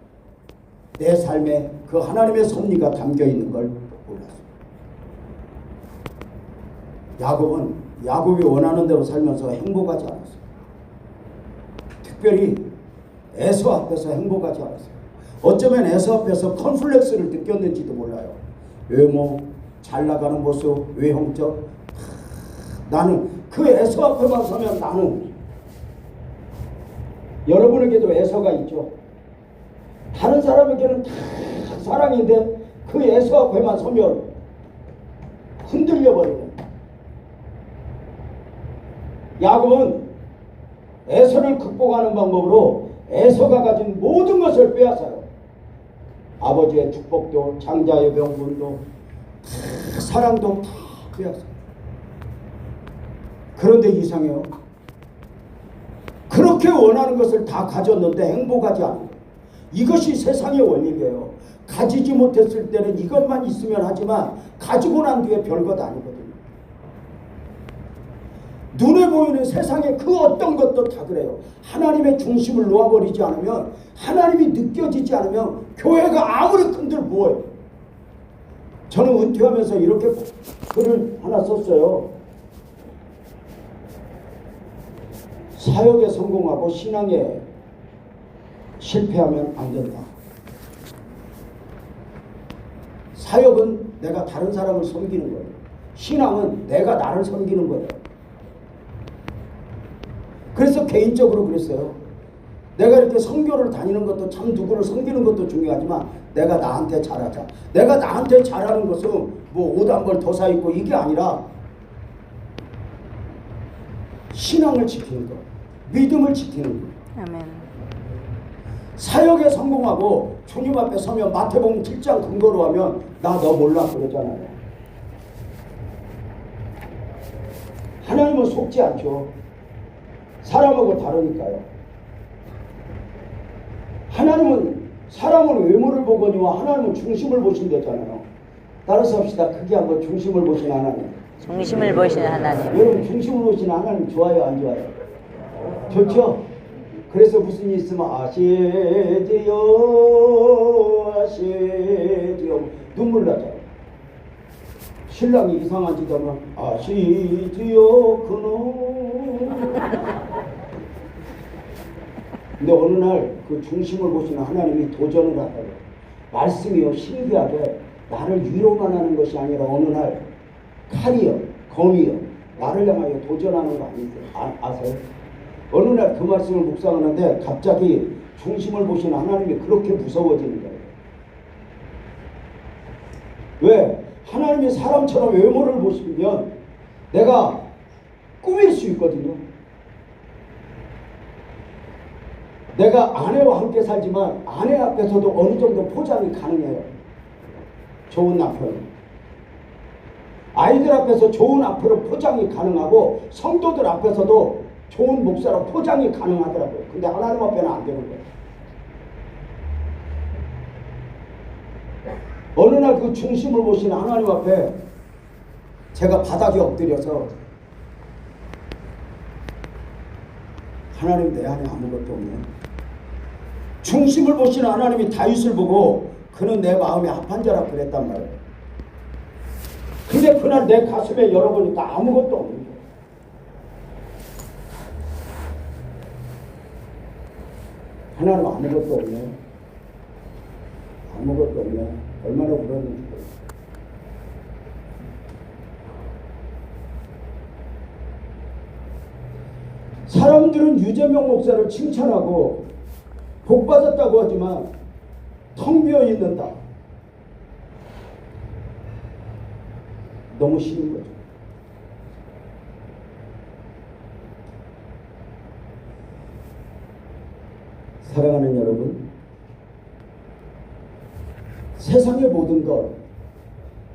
내 삶에 그 하나님의 섭리가 담겨 있는 걸 몰랐어요. 야곱은 야곱이 원하는 대로 살면서 행복하지 않았어요. 특별히 에서 앞에서 행복하지 않았어요. 어쩌면 에서 앞에서 컴플렉스를 느꼈는지도 몰라요. 외모, 잘 나가는 모습, 외형적, 나는 그 에서 앞에만 서면 나는. 여러분에게도 에서가 있죠. 다른 사람에게는 다 사랑인데 그 에서 앞에만 서면 흔들려 버리는. 야곱은 에서를 극복하는 방법으로 에서가 가진 모든 것을 빼앗아요. 아버지의 축복도, 장자의 명분도, 사랑도 다 빼앗아요. 그런데 이상해요. 그렇게 원하는 것을 다 가졌는데 행복하지 않아요. 이것이 세상의 원리예요. 가지지 못했을 때는 이것만 있으면 하지만 가지고 난 뒤에 별것 아니거든요. 눈에 보이는 세상의 그 어떤 것도 다 그래요. 하나님의 중심을 놓아버리지 않으면, 하나님이 느껴지지 않으면 교회가 아무리 큰들 뭐예요. 저는 은퇴하면서 이렇게 글을 하나 썼어요. 사역에 성공하고 신앙에 실패하면 안 된다. 사역은 내가 다른 사람을 섬기는 거예요. 신앙은 내가 나를 섬기는 거예요. 그래서 개인적으로 그랬어요. 내가 이렇게 선교를 다니는 것도 참 누구를 섬기는 것도 중요하지만 내가 나한테 잘하자. 내가 나한테 잘하는 것은 뭐 옷 한 벌 더 사 입고 이게 아니라 신앙을 지키는 것, 믿음을 지키는 것. 아멘. 사역에 성공하고 주님 앞에 서면 마태복음 7장 근거로 하면 나 너 몰라 그러잖아요. 하나님은 속지 않죠. 사람하고 다르니까요. 하나님은 사람은 외모를 보거니와 하나님은 중심을 보신다잖아요. 따라서 합시다. 크게 한번 중심을 보시는 하나님. 중심을 보시는 하나님. 여러분 중심을 보시는 하나님 좋아요 안 좋아요? 좋죠? 그래서 무슨 일 있으면 아시지요 아시지요 눈물 나잖아요. 신랑이 이상한 짓 하면 아시지요 그놈. 근데 어느 날 그 중심을 보시는 하나님이 도전을 하더라고요. 말씀이요 신기하게 나를 위로만 하는 것이 아니라 어느 날 칼이요 검이요 나를 향하여 도전하는 거 아세요? 어느 날 그 말씀을 묵상하는데 갑자기 중심을 보시는 하나님이 그렇게 무서워지는 거예요. 왜? 하나님이 사람처럼 외모를 보시면 내가 꾸밀 수 있거든요. 내가 아내와 함께 살지만 아내 앞에서도 어느 정도 포장이 가능해요. 좋은 남편. 아이들 앞에서 좋은 앞으로 포장이 가능하고 성도들 앞에서도 좋은 목사로 포장이 가능하더라고요. 근데 하나님 앞에는 안 되는 거예요. 어느 날 그 중심을 보시는 하나님 앞에 제가 바닥에 엎드려서 하나님 내 안에 아무것도 없네. 중심을 보시는 하나님이 다윗을 보고 그는 내 마음에 합한 자라 그랬단 말이에요. 근데 그날 내 가슴에 열어보니까 아무것도 없는 거예요. 하나님 아무것도 없네. 아무것도 없네. 얼마나 울었는지. 사람들은 유재명 목사를 칭찬하고 복받았다고 하지만 텅 비어 있는다. 너무 싫은 거죠. 사랑하는 여러분, 세상의 모든 것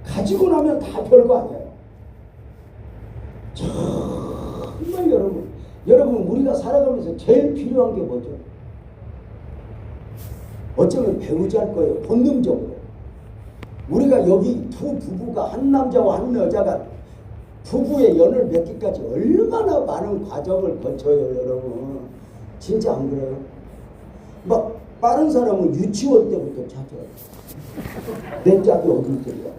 가지고 나면 다 별거 아니에요. 정말 여러분 우리가 살아가면서 제일 필요한 게 뭐죠? 어쩌면 배우자 할 거예요. 본능적으로. 우리가 여기 두 부부가 한 남자와 한 여자가 부부의 연을 맺기까지 얼마나 많은 과정을 거쳐요, 여러분. 진짜 안 그래요? 막 빠른 사람은 유치원 때부터 찾아요. 내 짝이 어디 있어요?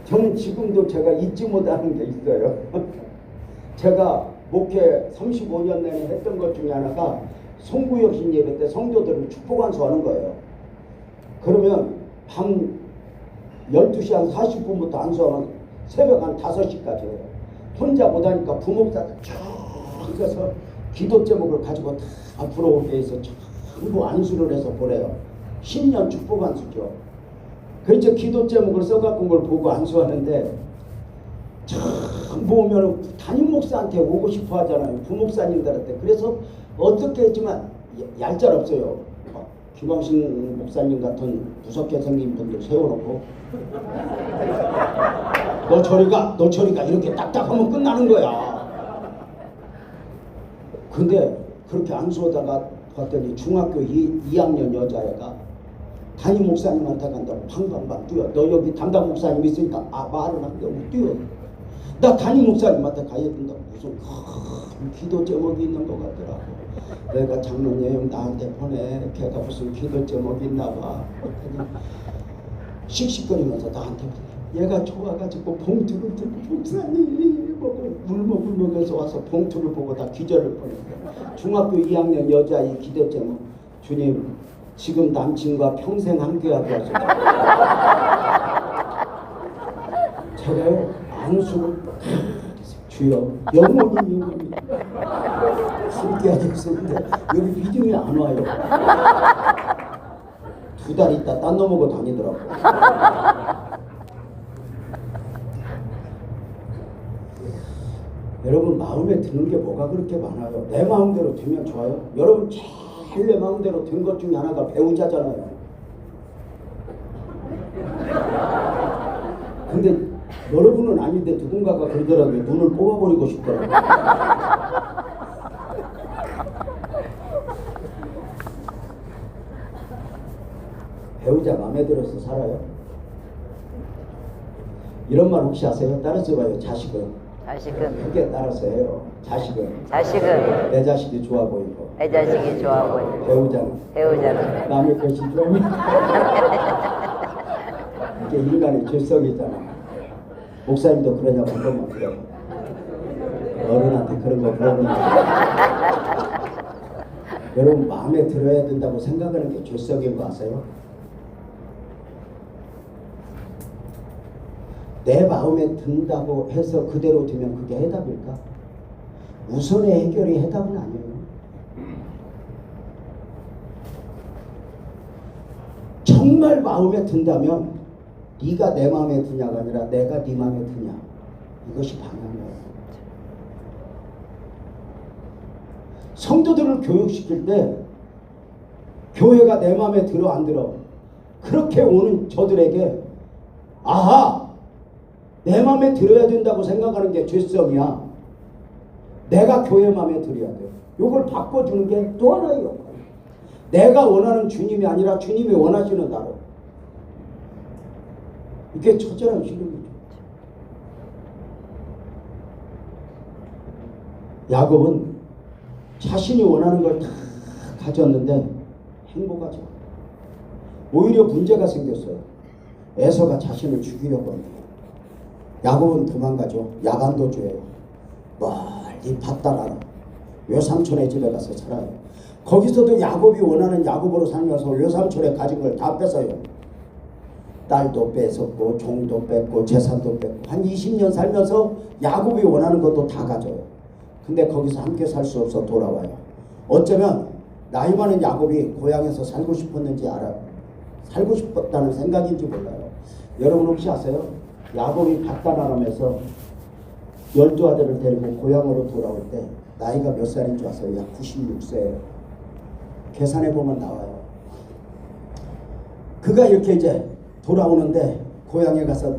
저는 지금도 제가 잊지 못하는 게 있어요. 제가 목회 35년 내내 했던 것 중에 하나가 송구역신 예배 때 성도들을 축복 안수하는 거예요. 그러면 밤 12시 한 40분부터 안수하면 새벽 한 5시까지 해요. 혼자 못하니까 부목사들 쭉 가서 기도 제목을 가지고 다 앞으로 오게 해서 전부 안수를 해서 보내요. 10년 축복 안수죠. 그래서 기도 제목을 써갖고 걸 보고 안수하는데 참 보면 담임 목사한테 오고 싶어 하잖아요. 부목사님들한테. 그래서 어떻게 했지만 얄짤없어요. 김광신 목사님 같은 무섭게 생긴 분들 세워놓고 너 저리가 이렇게 딱딱하면 끝나는 거야. 근데 그렇게 안수하다가 봤더니 중학교 2학년 여자애가 담임 목사님한테 간다고 방방방 뛰어. 너 여기 담당 목사님 있으니까 말을 하려고 뛰어. 나 담임 목사님한테 가야 된다고. 무슨 큰 기도 제목이 있는 것 같더라고. 내가 장로님 나한테 보내. 걔가 무슨 기도 제목이 있나 봐. 씩씩거리면서 나한테 보내. 얘가 좋아가지고 봉투를 들고 목사님 보고 울먹울먹해서 와서 봉투를 보고 다 기절을 뻔했어요. 중학교 2학년 여자아이 기도 제목. 주님 지금 남친과 평생 함께하고 와서 제가요 안수를 주여 영원히 함께하고 있었는데 여기 믿음이 안 와요. 2달 있다 딴 놈하고 다니더라고. 여러분 마음에 드는 게 뭐가 그렇게 많아요? 내 마음대로 되면 좋아요? 여러분 제일 내 마음대로 된 것 중에 하나가 배우자잖아요. 근데 여러분은 아닌데 누군가가 그러더라고요. 눈을 뽑아버리고 싶더라고요. 배우자 마음에 들어서 살아요? 이런 말 혹시 아세요? 따라서 봐요. 자식은 크게 따라서 해요. 자식은 내 자식이 좋아 보이고 내 자식이 좋아 보이고 배우자는 남의 것이 좀 이게 인간의 죄성이잖아. 목사님도 그러냐고 한 번만 그래. 어른한테 그런 거 물어보면 여러분 마음에 들어야 된다고 생각하는 게 죄성인 거 아세요? 내 마음에 든다고 해서 그대로 되면 그게 해답일까? 우선의 해결이 해답은 아니에요. 정말 마음에 든다면 네가 내 마음에 드냐가 아니라 내가 네 마음에 드냐, 이것이 방향이에요. 성도들을 교육시킬 때 교회가 내 마음에 들어 안 들어 그렇게 오는 저들에게 아하! 내 마음에 들어야 된다고 생각하는 게 죄성이야. 내가 교회 마음에 들어야 돼. 이걸 바꿔주는 게 또 하나의 역할이야. 내가 원하는 주님이 아니라 주님이 원하시는 나로. 이게 처절한 신앙이죠. 야곱은 자신이 원하는 걸 다 가졌는데 행복하지 않아요. 오히려 문제가 생겼어요. 에서가 자신을 죽이려고 합니다. 야곱은 도망가죠. 야반도주예요. 멀리 밧다나라 외삼촌의 집에 가서 살아요. 거기서도 야곱이 원하는 야곱으로 살면서 외삼촌의 가진 걸 다 뺏어요. 딸도 뺏었고 종도 뺏고 재산도 뺏고 한 20년 살면서 야곱이 원하는 것도 다 가져요. 근데 거기서 함께 살 수 없어 돌아와요. 어쩌면 나이 많은 야곱이 고향에서 살고 싶었는지 알아요. 살고 싶었다는 생각인지 몰라요. 여러분 혹시 아세요? 야곱이 밧다나람에서 12아들을 데리고 고향으로 돌아올 때 나이가 몇 살인 줄 아세요? 약 96세예요. 계산해보면 나와요. 그가 이렇게 이제 돌아오는데 고향에 가서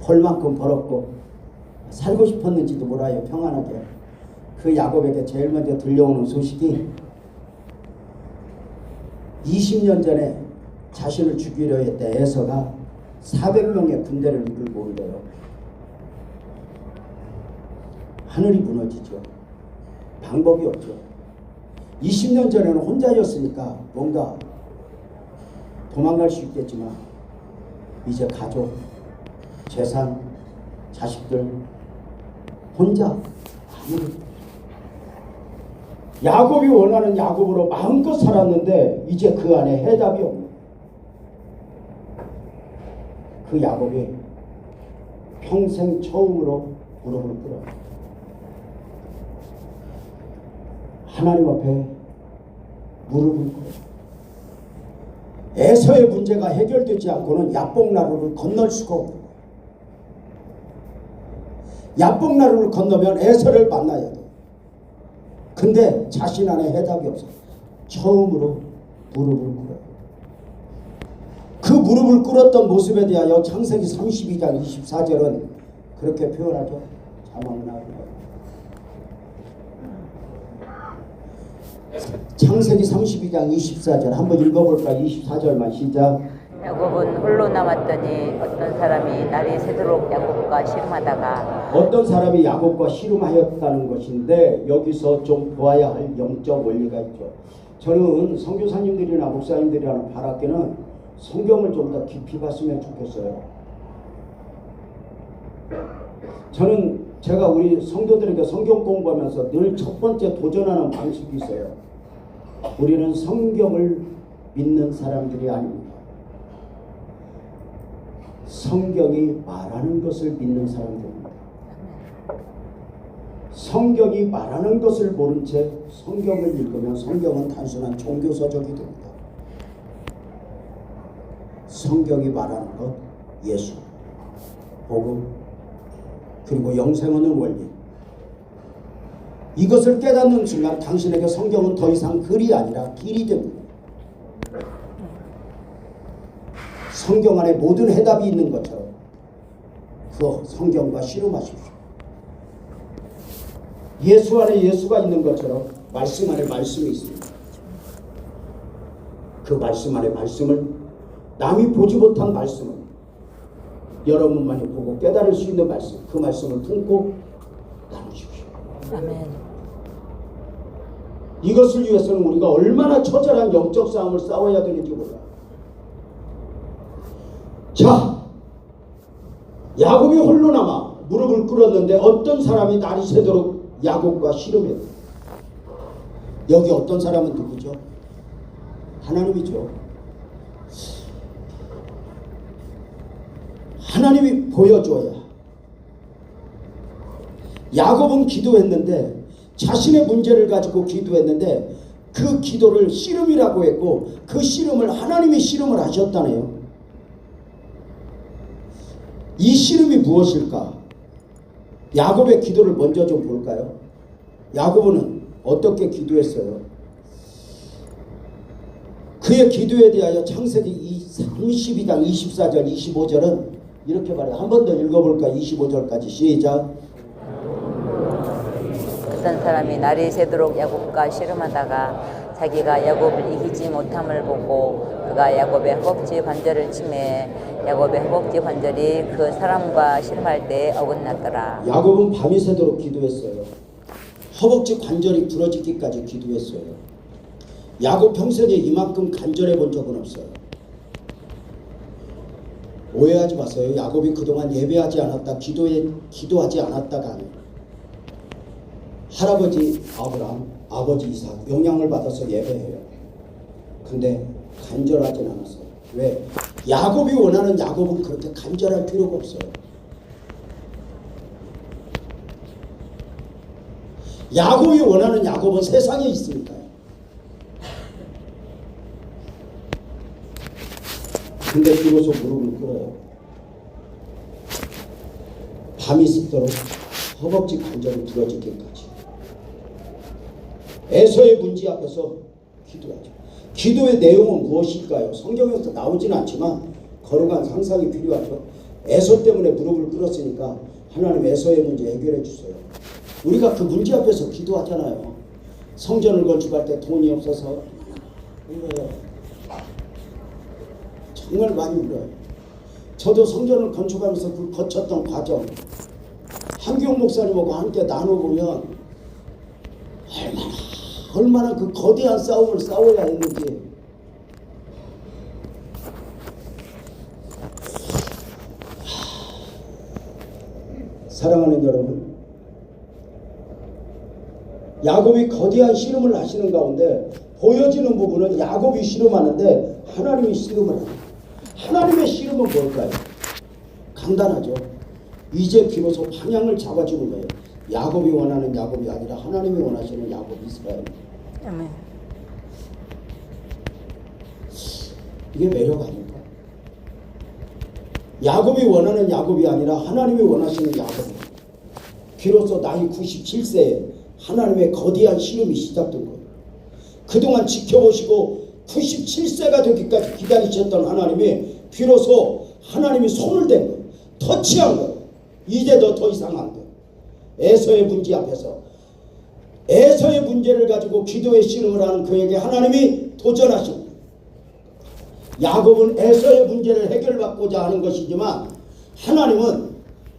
벌만큼 벌었고 살고 싶었는지도 몰라요. 평안하게. 그 야곱에게 제일 먼저 들려오는 소식이 20년 전에 자신을 죽이려 했던 에서가 400명의 군대를 이끌고 온대요. 하늘이 무너지죠. 방법이 없죠. 20년 전에는 혼자였으니까 뭔가 도망갈 수 있겠지만 이제 가족, 재산, 자식들 혼자 아무리 야곱이 원하는 야곱으로 마음껏 살았는데 이제 그 안에 해답이 없는 그 야곱이 평생 처음으로 무릎을 꿇어 하나님 앞에 무릎을 꿇어 에서의 문제가 해결되지 않고는 야복나루를 건널 수가 없고 야복나루를 건너면 에서를 만나야 돼. 근데 자신 안에 해답이 없어. 처음으로 무릎을 꿇어요. 그 무릎을 꿇었던 모습에 대하여 창세기 32장 24절은 그렇게 표현하죠. 자막나루. 창세기 32장 24절 한번 읽어볼까? 24절만 시작. 야곱은 홀로 남았더니 어떤 사람이 날이 새도록 야곱과 씨름하다가 어떤 사람이 야곱과 씨름하였다는 것인데 여기서 좀 보아야 할 영적 원리가 있죠. 저는 선교사님들이나 목사님들이나 바랄게는 성경을 좀 더 깊이 봤으면 좋겠어요. 저는 제가 우리 성도들에게 성경 공부하면서 늘 첫 번째 도전하는 방식이 있어요. 우리는 성경을 믿는 사람들이 아닙니다. 성경이 말하는 것을 믿는 사람들입니다. 성경이 말하는 것을 모른 채 성경을 읽으면 성경은 단순한 종교서적이 됩니다. 성경이 말하는 것, 예수, 복음, 그리고 영생 얻는 원리, 이것을 깨닫는 순간 당신에게 성경은 더 이상 글이 아니라 길이 됩니다. 성경 안에 모든 해답이 있는 것처럼 그 성경과 씨름하십시오. 예수 안에 예수가 있는 것처럼 말씀 안에 말씀이 있습니다. 그 말씀 안에 말씀을 남이 보지 못한 말씀을 여러분만이 보고 깨달을 수 있는 말씀, 그 말씀을 품고 나누십시오. 아멘. 이것을 위해서는 우리가 얼마나 처절한 영적 싸움을 싸워야 되는지 몰라요. 자, 야곱이 홀로 남아 무릎을 꿇었는데 어떤 사람이 날이 새도록 야곱과 씨름했다. 여기 어떤 사람은 누구죠? 하나님이죠. 하나님이 보여줘야. 야곱은 기도했는데 자신의 문제를 가지고 기도했는데 그 기도를 씨름이라고 했고 그 씨름을 하나님이 씨름을 하셨다네요. 이 씨름이 무엇일까? 야곱의 기도를 먼저 좀 볼까요? 야곱은 어떻게 기도했어요? 그의 기도에 대하여 창세기 32장 24절 25절은 이렇게 말해요. 한 번 더 읽어볼까? 25절까지 시작. 어떤 사람이 날이 새도록 야곱과 씨름하다가 자기가 야곱을 이기지 못함을 보고 그가 야곱의 허벅지 관절을 치매 야곱의 허벅지 관절이 그 사람과 씨름할 때 어긋났더라. 야곱은 밤이 새도록 기도했어요. 허벅지 관절이 부러지기까지 기도했어요. 야곱 평생에 이만큼 간절해 본 적은 없어요. 오해하지 마세요. 야곱이 그동안 예배하지 않았다, 기도하지 않았다가 아니에요. 할아버지 아브라함, 아버지 이삭 영향을 받아서 예배해요. 근데 간절하진 않았어요. 왜? 야곱이 원하는 야곱은 그렇게 간절할 필요가 없어요. 야곱이 원하는 야곱은 세상에 있으니까요. 근데 비로소 무릎을 꿇어요. 밤이 새도록 허벅지 관절이 부러지기까지. 에서의 문제 앞에서 기도하죠. 기도의 내용은 무엇일까요? 성경에서 나오진 않지만 거룩한 상상이 필요하죠. 에서 때문에 무릎을 꿇었으니까 하나님 에서의 문제 해결해 주세요. 우리가 그 문제 앞에서 기도하잖아요. 성전을 건축할 때 돈이 없어서 울어요. 정말 많이 울어요. 저도 성전을 건축하면서 그 거쳤던 과정 한경 목사님하고 함께 나눠보면 얼마나 그 거대한 싸움을 싸워야 했는지. 사랑하는 여러분, 야곱이 거대한 씨름을 하시는 가운데 보여지는 부분은 야곱이 씨름하는데 하나님이 씨름을 합니다. 하나님의 씨름은 뭘까요? 간단하죠. 이제 비로소 방향을 잡아주는 거예요. 야곱이 원하는 야곱이 아니라 하나님이 원하시는 야곱 이스라엘. 아멘. 이게 매력 아닐까? 야곱이 원하는 야곱이 아니라 하나님이 원하시는 야곱. 비로소 나이 97세에 하나님의 거대한 씨름이 시작된 거예요. 그동안 지켜보시고 97세가 되기까지 기다리셨던 하나님이 비로소 하나님이 손을 댄 거예요. 터치한 거예요. 이제 더 이상 안 돼. 에서의 문제 앞에서 에서의 문제를 가지고 기도의 씨름을 하는 그에게 하나님이 도전하십니다. 야곱은 에서의 문제를 해결받고자 하는 것이지만 하나님은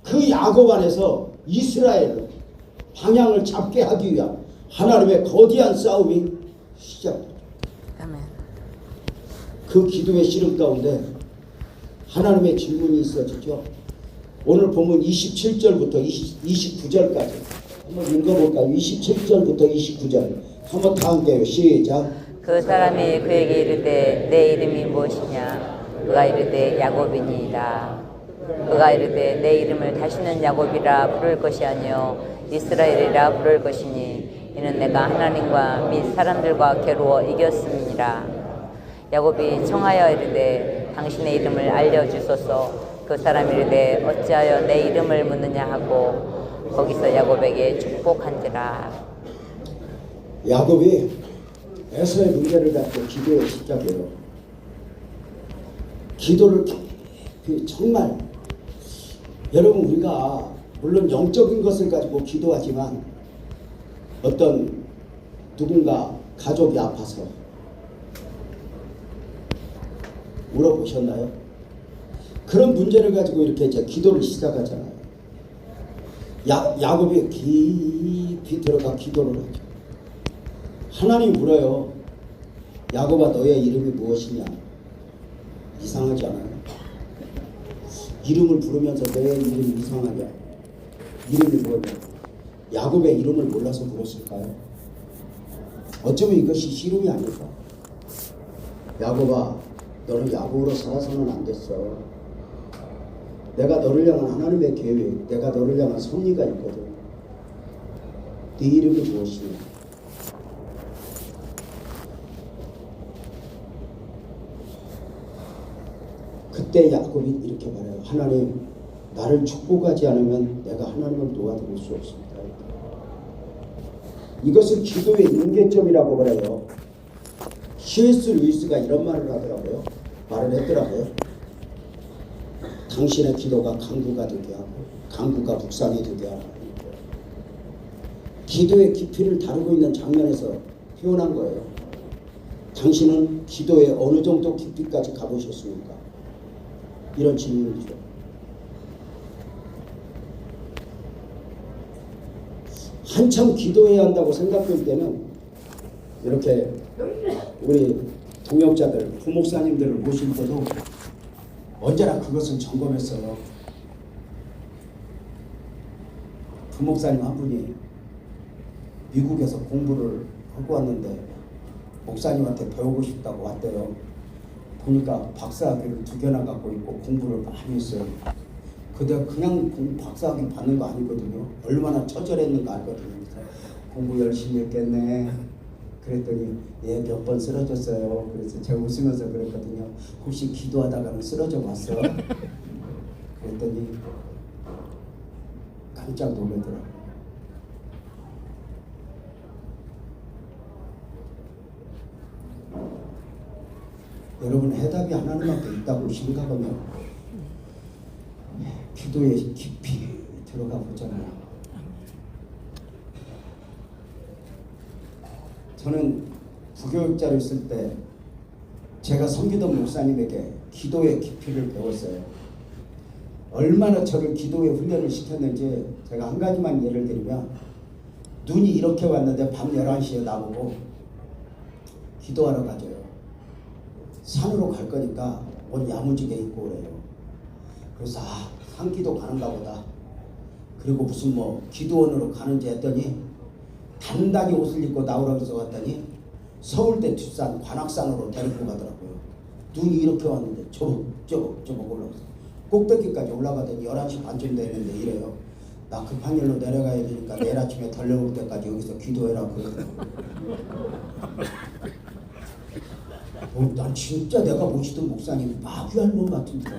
그 야곱 안에서 이스라엘로 방향을 잡게 하기 위한 하나님의 거대한 싸움이 시작됩니다. 아멘. 그 기도의 씨름 가운데 하나님의 질문이 있어지죠. 오늘 보면 27절부터 29절까지 한번 읽어볼까요? 27절부터 29절 한번 다 함께요. 시작. 그 사람이 그에게 이르되 내 이름이 무엇이냐? 그가 이르되 야곱이니이다. 그가 이르되 내 이름을 다시는 야곱이라 부를 것이 아니요 이스라엘이라 부를 것이니 이는 내가 하나님과 및 사람들과 겨루어 이겼음이니라. 야곱이 청하여 이르되 당신의 이름을 알려주소서. 그 사람이 이르되 어찌하여 내 이름을 묻느냐 하고 거기서 야곱에게 축복한지라. 야곱이 에서의 문제를 갖고 기도의 시작이에요. 기도를 정말 여러분 우리가 물론 영적인 것을 가지고 기도하지만 어떤 누군가 가족이 아파서 물어보셨나요? 그런 문제를 가지고 이렇게 이제 기도를 시작하잖아요. 야곱이 깊이 들어가 기도를 하죠. 하나님 물어요. 야곱아 너의 이름이 무엇이냐? 이상하지 않아요? 이름을 부르면서 너의 이름이 이상하냐? 이름이 뭐냐? 야곱의 이름을 몰라서 물었을까요? 어쩌면 이것이 씨름이 아닐까? 야곱아 너는 야곱으로 살아서는 안 됐어. 내가 너를 향한 하나님의 계획, 내가 너를 향한 섭리가 있거든. 네 이름이 무엇이냐? 그때 야곱이 이렇게 말해요. 하나님, 나를 축복하지 않으면 내가 하나님을 도와드릴 수 없습니다. 이것을 기도의 임계점이라고 그래요. C.S. 루이스가 이런 말을 하더라고요. 말을 했더라고요. 당신의 기도가 강구가 되게 하고 강구가 묵상이 되게 하고 기도의 깊이를 다루고 있는 장면에서 표현한 거예요. 당신은 기도에 어느 정도 깊이까지 가보셨습니까? 이런 질문이죠. 한참 기도해야 한다고 생각될 때는 이렇게 우리 동역자들, 부목사님들을 모실 때도 언제나 그것을 점검했어요. 부목사님 한 분이 미국에서 공부를 하고 왔는데 목사님한테 배우고 싶다고 왔대요. 보니까 박사학위를 2개나 갖고 있고 공부를 많이 했어요. 그때 그냥 박사학위 받는 거 아니거든요. 얼마나 처절했는가 알거든요. 공부 열심히 했겠네. 그랬더니 예, 몇 번 쓰러졌어요. 그래서 제가 웃으면서 그랬거든요. 혹시 기도하다가는 쓰러져 봤어? 그랬더니 깜짝 놀라더라고요. 여러분 해답이 하나님한테 있다고 생각하면 기도에 깊이 들어가 보잖아요. 저는 부교육자를 쓸 때 제가 섬기던 목사님에게 기도의 깊이를 배웠어요. 얼마나 저를 기도에 훈련을 시켰는지 제가 한 가지만 예를 들면, 눈이 이렇게 왔는데 밤 11시에 나보고 기도하러 가줘요. 산으로 갈 거니까 옷 야무지게 입고 오래요. 그래서 산기도 가는가 보다. 그리고 무슨 뭐 기도원으로 가는지 했더니 단단히 옷을 입고 나오라고 해서 갔더니 서울대 뒷산 관악산으로 데리고 가더라고요. 눈이 이렇게 왔는데 저거 올라가서 꼭대기까지 올라가더니 11시 반쯤 되는데 이래요. 나 급한 일로 내려가야 되니까 내일 아침에 달려올 때까지 여기서 기도해라 그러더라고요. 난 진짜 내가 모시던 목사님 마귀알몸 같은데,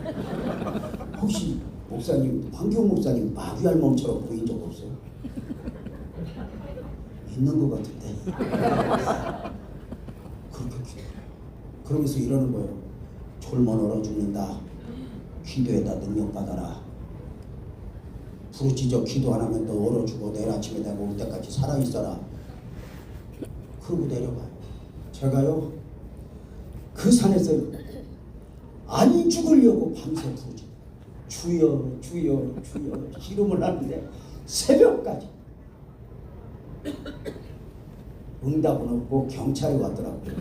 혹시 목사님 황교안 목사님 마귀알몸처럼 보인 적 없어요? 있는 것 같은데. 그렇게 그러면서 이러는 거예요. 졸면 얼어 죽는다. 기도에다 능력 받아라. 부르짖어 기도 안 하면 너 얼어 죽어. 내일 아침에 내가 올 때까지 살아 있어라. 그러고 내려가요. 제가요 그 산에서 안 죽으려고 밤새 부르짖어 주여 주여 주여 기름을 하는데 새벽까지 응답은 없고 경찰이 왔더라고요.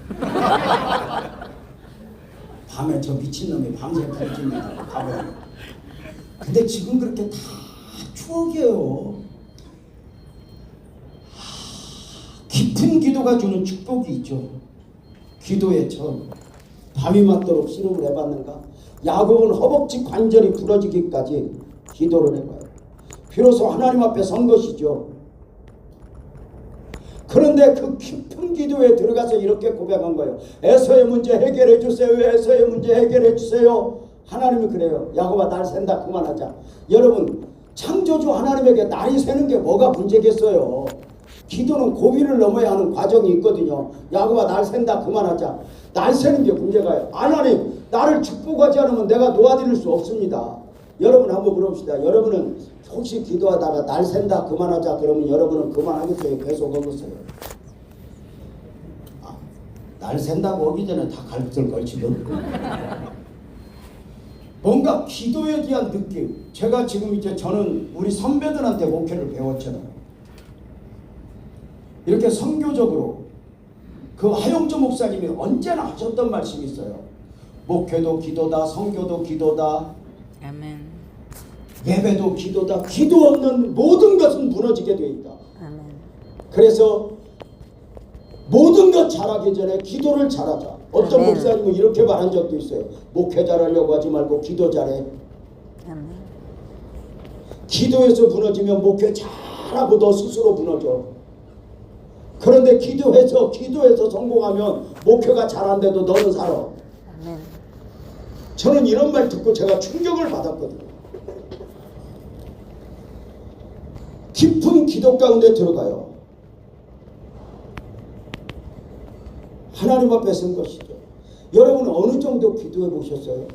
밤에 저 미친놈이 밤새 부르짖는다고 가버려요. 근데 지금 그렇게 다 추억이에요. 깊은 기도가 주는 축복이 있죠. 기도의 처음 밤이 맞도록 씨름을 해봤는가? 야곱은 허벅지 관절이 부러지기까지 기도를 해봐요. 비로소 하나님 앞에 선 것이죠. 그런데 그 깊은 기도에 들어가서 이렇게 고백한 거예요. 에서의 문제 해결해 주세요. 에서의 문제 해결해 주세요. 하나님이 그래요. 야곱아 날 샌다 그만하자. 여러분 창조주 하나님에게 날이 새는 게 뭐가 문제겠어요. 기도는 고비를 넘어야 하는 과정이 있거든요. 야곱아 날 샌다 그만하자. 날 새는 게 문제가요. 하나님 나를 축복하지 않으면 내가 도와드릴 수 없습니다. 여러분 한번 물어봅시다. 여러분은 혹시 기도하다가 날 샌다 그만하자 그러면 여러분은 그만하겠어요? 계속 하겠어요? 날 샌다고 하기 전에 다 갈bit을 걸치던 뭔가 기도에 대한 느낌. 제가 지금 이제 저는 우리 선배들한테 목회를 배웠잖아요. 이렇게 선교적으로 그 하영조 목사님이 언제나 하셨던 말씀이 있어요. 목회도 기도다, 선교도 기도다, 아멘. 예배도 기도다. 기도 없는 모든 것은 무너지게 되어 있다. 아멘. 그래서 모든 것 잘하기 전에 기도를 잘하자. 어떤 아멘. 목사님은 이렇게 말한 적도 있어요. 목회 잘하려고 하지 말고 기도 잘해. 아멘. 기도에서 무너지면 목회 잘하고 너 스스로 무너져. 그런데 기도해서 성공하면 목회가 잘한데도 너는 살아. 아멘. 저는 이런 말 듣고 제가 충격을 받았거든요. 깊은 기도 가운데 들어가요. 하나님 앞에 선 것이죠. 여러분은 어느 정도 기도해 보셨어요?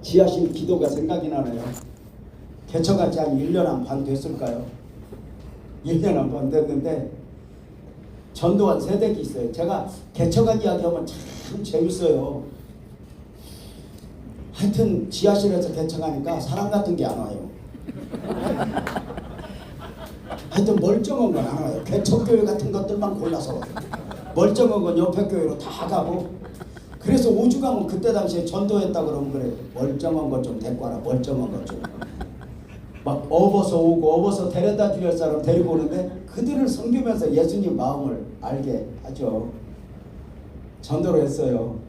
지하실 기도가 생각이 나네요. 개척한 지 한 1년 한 반 됐을까요? 1년 한 반 됐는데 전도한 세대기 있어요. 제가 개척한 이야기하면 참 재밌어요. 하여튼 지하실에서 개척하니까 사람 같은 게 안 와요. 하여튼 멀쩡한 건 안 와요. 개척교회 같은 것들만 골라서 멀쩡한 건 옆에 교회로 다 가고. 그래서 오죽하면 그때 당시에 전도했다 그러면 그래. 멀쩡한 것 좀 데리고 와라. 멀쩡한 것 좀. 막 업어서 오고 업어서 데려다 줄 사람 데리고 오는데 그들을 섬기면서 예수님 마음을 알게 하죠. 전도를 했어요.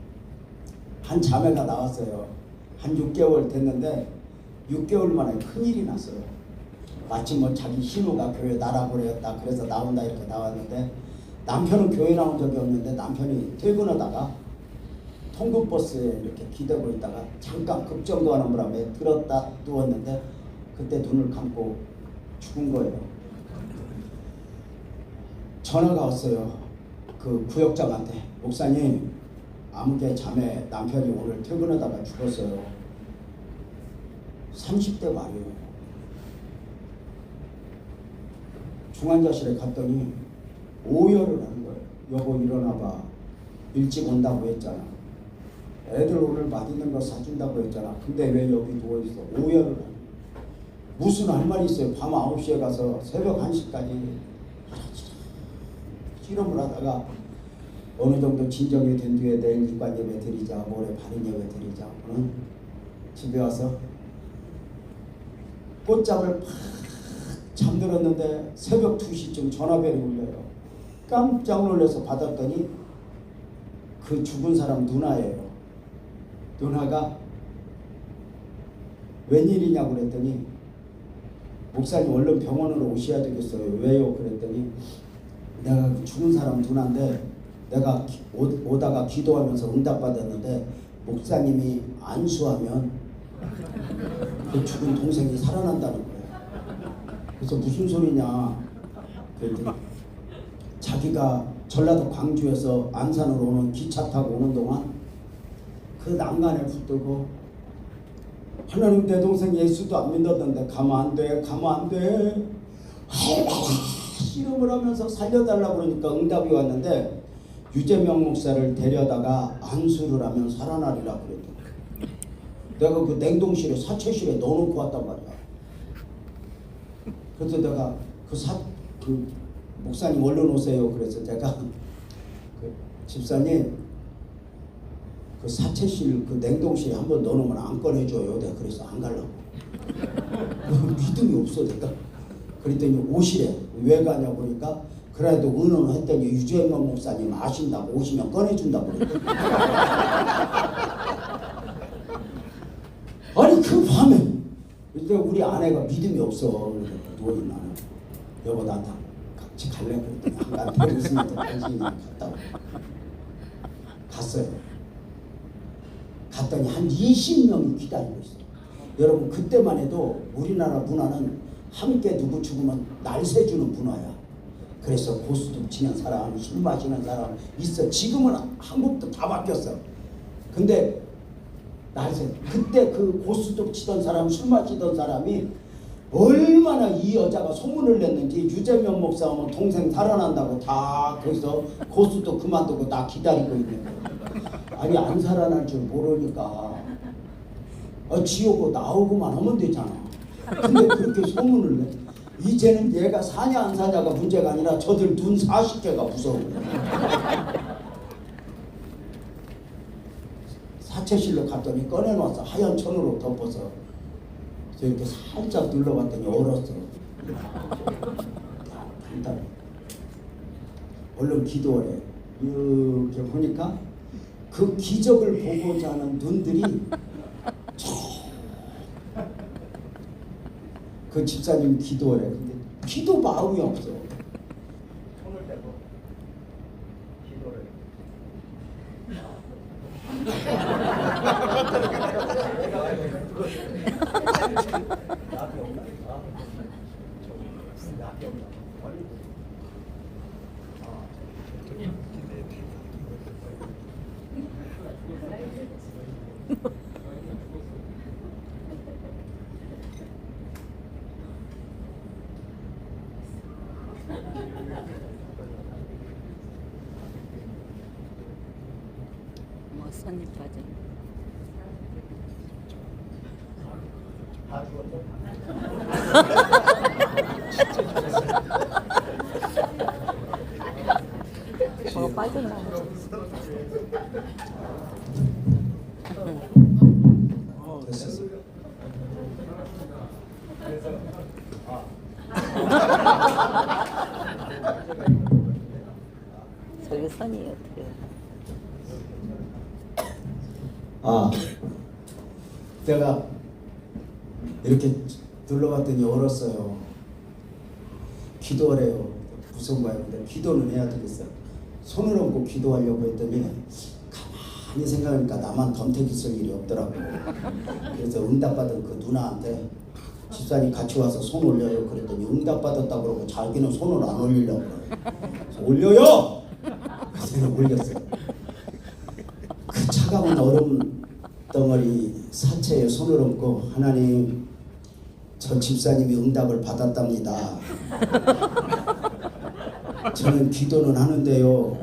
한 자매가 나왔어요. 한 6개월 됐는데 6개월 만에 큰일이 났어요. 마치 뭐 자기 신우가 교회 나라보내였다 그래서 나온다 이렇게 나왔는데, 남편은 교회 나온 적이 없는데 남편이 퇴근하다가 통근버스에 이렇게 기대고 있다가 잠깐 급정거하는 바람에 들었다 누웠는데 그때 눈을 감고 죽은 거예요. 전화가 왔어요. 그 구역장한테. 목사님, 아무개 자매 남편이 오늘 퇴근하다가 죽었어요. 30대 말이에요. 중환자실에 갔더니 오열을 하는 거예요. 여보 일어나봐. 일찍 온다고 했잖아. 애들 오늘 맛있는 거 사준다고 했잖아. 근데 왜 여기 누워있어? 오열을 해. 무슨 할 말이 있어요. 밤 9시에 가서 새벽 1시까지 실험을 하다가 어느 정도 진정이 된 뒤에 내일 이관 예배 드리자, 모레 발인 예배 드리자. 응? 집에 와서 꽃잠을 팍 잠들었는데 새벽 2시쯤 전화벨이 울려요. 깜짝 놀라서 받았더니 그 죽은 사람 누나예요. 누나가 웬일이냐고 그랬더니 목사님 얼른 병원으로 오셔야 되겠어요. 왜요? 그랬더니 내가 그 죽은 사람 누나인데 내가 오다가 기도하면서 응답받았는데 목사님이 안수하면 그 죽은 동생이 살아난다는 거예요. 그래서 무슨 소리냐 그랬더니 자기가 전라도 광주에서 안산으로 오는 기차 타고 오는 동안 그 난간에 붙들고 하나님 내 동생 예수도 안 믿었는데 가면 안 돼, 가면 안 돼. 실험을 하면서 살려달라고 그러니까 응답이 왔는데 유재명 목사를 데려다가 안수를 하면 살아나리라 그랬더니 내가 그 냉동실에 사체실에 넣어놓고 왔단 말이야. 그래서 내가 그 목사님 얼른 오세요. 그래서 제가 그 집사님 그 사체실 그 냉동실에 한번 넣어놓으면 안 꺼내줘요. 내가 그래서 안 가려고. 믿음이 없어 내가. 그랬더니 오시래. 왜 가냐고 그러니까 그래도 의논을 했더니 유재명 목사님 아신다고 오시면 꺼내준다고 그랬더니 아니 그 밤에 이제 우리 아내가 믿음이 없어. 누워있는 아내 여보 나 같이 갈래? 그랬더니 안 간대. 웃으면서 당신이 갔다고 갔어요. 갔더니 한 20명이 기다리고 있어요. 여러분 그때만 해도 우리나라 문화는 함께 누구 죽으면 날 새주는 문화야. 그래서 고스톱 치는 사람, 술 마시는 사람 있어. 지금은 한국도 다 바뀌었어. 근데 날새 그때 그 고스톱 치던 사람, 술 마시던 사람이 얼마나 이 여자가 소문을 냈는지 유재명 목사 오면 동생 살아난다고 다 거기서 고스톱 그만두고 나 기다리고 있는 거야. 아니 안 살아날 줄 모르니까 지오고 나오고만 하면 되잖아. 근데 그렇게 소문을 내. 이제는 얘가 사냐 안 사냐가 문제가 아니라 저들 눈 40개가 무서워. 사체실로 갔더니 꺼내놨어. 하얀 천으로 덮어서. 그래서 이렇게 살짝 눌러봤더니 얼었어. 단단해. 얼른 기도하래. 이렇게 보니까 그 기적을 보고자 하는 눈들이 그 집사님 기도하래. 근데 기도 마음이 없어. 손을 대고 기도를. 뭐 손이 빠져. 뭐가 빠졌나? 됐어. 저기 선이 어떻게? 내가 이렇게 눌러봤더니 얼었어요. 기도하래요. 무슨 거야? 근데 기도는 해야 되겠어. 손을 얹고 기도하려고 했더니 가만히 생각하니까 나만 덤태기 쓸 일이 없더라고. 그래서 응답받은 그 누나한테 집사님 같이 와서 손 올려요. 그랬더니 응답받았다고 그러고 자기는 손을 안 올리려고 그래. 올려요! 그래서 올렸어요. 그 차가운 얼음 덩어리 사체에 손을 얹고 하나님 저 집사님이 응답을 받았답니다. 저는 기도는 하는데요.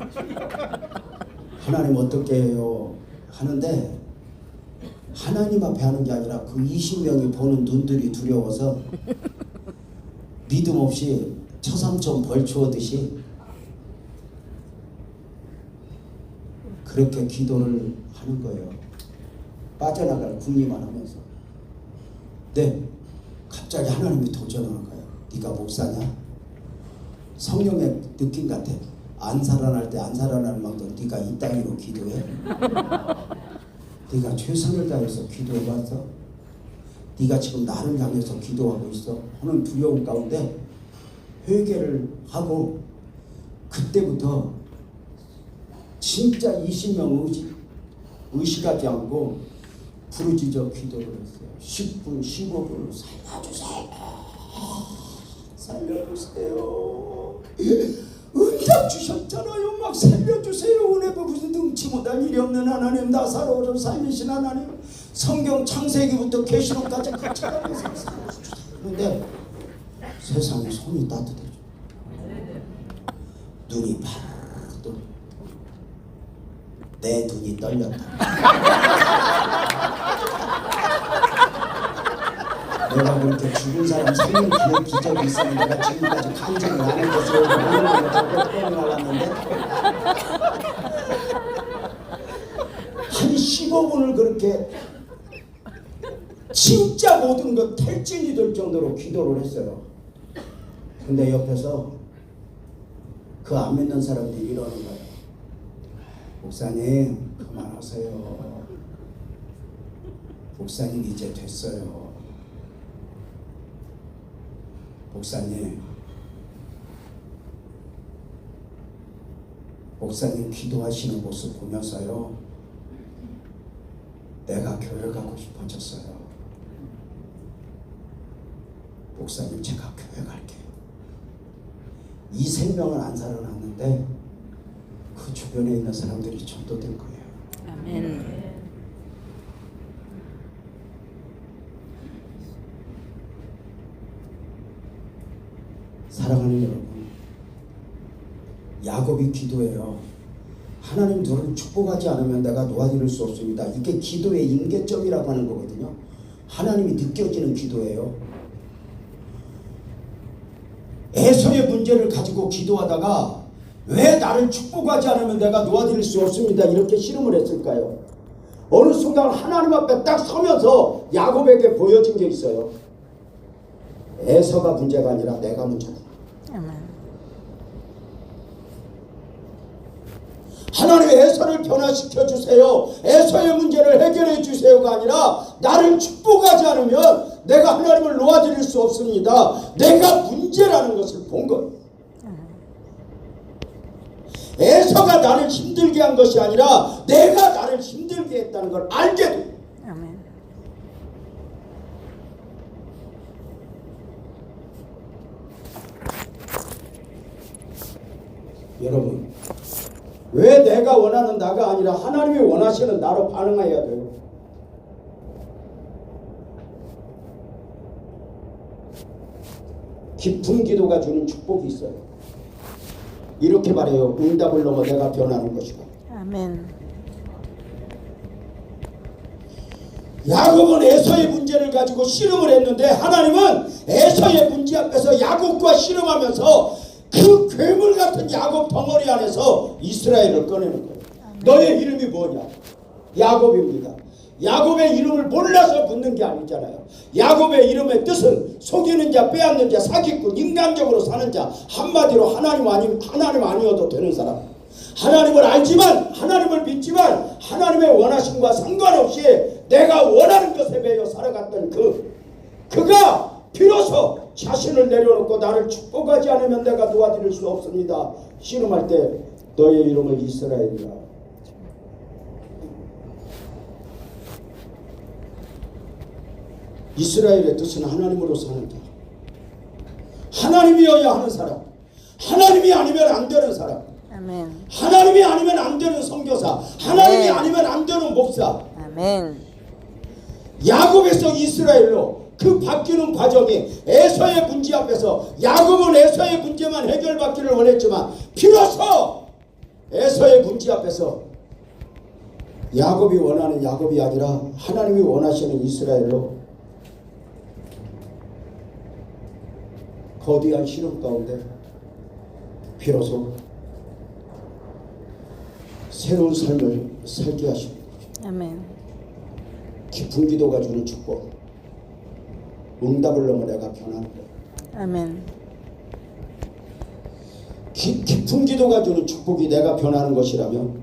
하나님 어떻게 해요? 하는데 하나님 앞에 하는 게 아니라 그 20명이 보는 눈들이 두려워서 믿음 없이 처삼촌 벌초하듯이 그렇게 기도를 하는 거예요. 빠져나갈 궁리만 하면서. 네, 갑자기 하나님이 도전하는 거예요. 네가 목사냐? 성령의 느낌 같아. 안 살아날 때 안 살아날 만큼 네가 이 따위로 기도해? 네가 최선을 다해서 기도해봤어? 네가 지금 나를 향해서 기도하고 있어? 하는 두려움 가운데 회개를 하고 그때부터 진짜 20명 의식하지 않고 부르짖어 기도를 했어요. 10분, 15분 살려주세요. 살려주세요. 은장 주셨잖아요. 막 살려주세요. 은혜 무슨 능치 못할 일이 없는 하나님, 나사로를 살리신 하나님, 성경 창세기부터 계시록까지 같이 가면서 살려주세요. 그런데 세상에 손이 따뜻해져. 눈이 바르르 떠. 내 눈이 떨렸다. 내가 그렇게 죽은 사람 살린 기적이 있었는데 내가 지금까지 간증을 안 했겠어요. 오늘만 저거 나왔는데 한 15분을 그렇게 진짜 모든 것 탈진이 될 정도로 기도를 했어요. 근데 옆에서 그 안 믿는 사람들이 이러는 거예요. 목사님 그만하세요. 목사님 이제 됐어요. 목사님 기도하시는 모습 보면서요, 내가 교회 가고 싶어졌어요. 목사님 제가 교회 갈게요. 이 생명은 안 살아났는데 그 주변에 있는 사람들이 전도된 거예요. 아멘. 사랑하는 여러분, 야곱이 기도해요. 하나님 너를 축복하지 않으면 내가 놓아드릴 수 없습니다. 이게 기도의 임계점이라고 하는 거거든요. 하나님이 느껴지는 기도예요. 에서의 문제를 가지고 기도하다가 왜 나를 축복하지 않으면 내가 놓아드릴 수 없습니다. 이렇게 씨름을 했을까요? 어느 순간 하나님 앞에 딱 서면서 야곱에게 보여진 게 있어요. 에서가 문제가 아니라 내가 문제다. 하나님의 에서를 변화시켜 주세요. 에서의 문제를 해결해 주세요가 아니라 나를 축복하지 않으면 내가 하나님을 놓아드릴 수 없습니다. 내가 문제라는 것을 본 것. 에서가 나를 힘들게 한 것이 아니라 내가 나를 힘들게 했다는 걸 알게 돼. 아멘. 여러분, 왜 내가 원하는 나가 아니라 하나님이 원하시는 나로 반응해야 돼요. 깊은 기도가 주는 축복이 있어요. 이렇게 말해요. 응답을 넘어 내가 변하는 것이고. 아멘. 야곱은 에서의 문제를 가지고 씨름을 했는데 하나님은 에서의 문제 앞에서 야곱과 씨름하면서 그 괴물 같은 야곱 덩어리 안에서 이스라엘을 꺼내는 거예요. 너의 이름이 뭐냐? 야곱입니다. 야곱의 이름을 몰라서 붙는 게 아니잖아요. 야곱의 이름의 뜻은 속이는 자, 빼앗는 자, 사기꾼, 인간적으로 사는 자, 한마디로 하나님 아니어도 되는 사람. 하나님을 알지만, 하나님을 믿지만 하나님의 원하심과 상관없이 내가 원하는 것에 매여 살아갔던 그가 비로소 자신을 내려놓고 나를 축복하지 않으면 내가 도와드릴 수 없습니다. 씨름할 때 너의 이름을 이스라엘이라. 이스라엘의 뜻은 하나님으로 사는 자, 하나님이어야 하는 사람, 하나님이 아니면 안 되는 사람, 아멘. 하나님이 아니면 안 되는 선교사, 하나님이 아멘. 아니면 안 되는 목사. 아멘. 야곱에서 이스라엘로 그 바뀌는 과정이 에서의 문제 앞에서 야곱은 에서의 문제만 해결받기를 원했지만 비로소 에서의 문제 앞에서 야곱이 원하는 야곱이 아니라 하나님이 원하시는 이스라엘로 거대한 시름 가운데 비로소 새로운 삶을 살게 하십니다. 아멘. 깊은 기도가 주는 축복, 응답을 넘어 내가 변하는 것. 아멘. 깊은 기도가 주는 축복이 내가 변하는 것이라면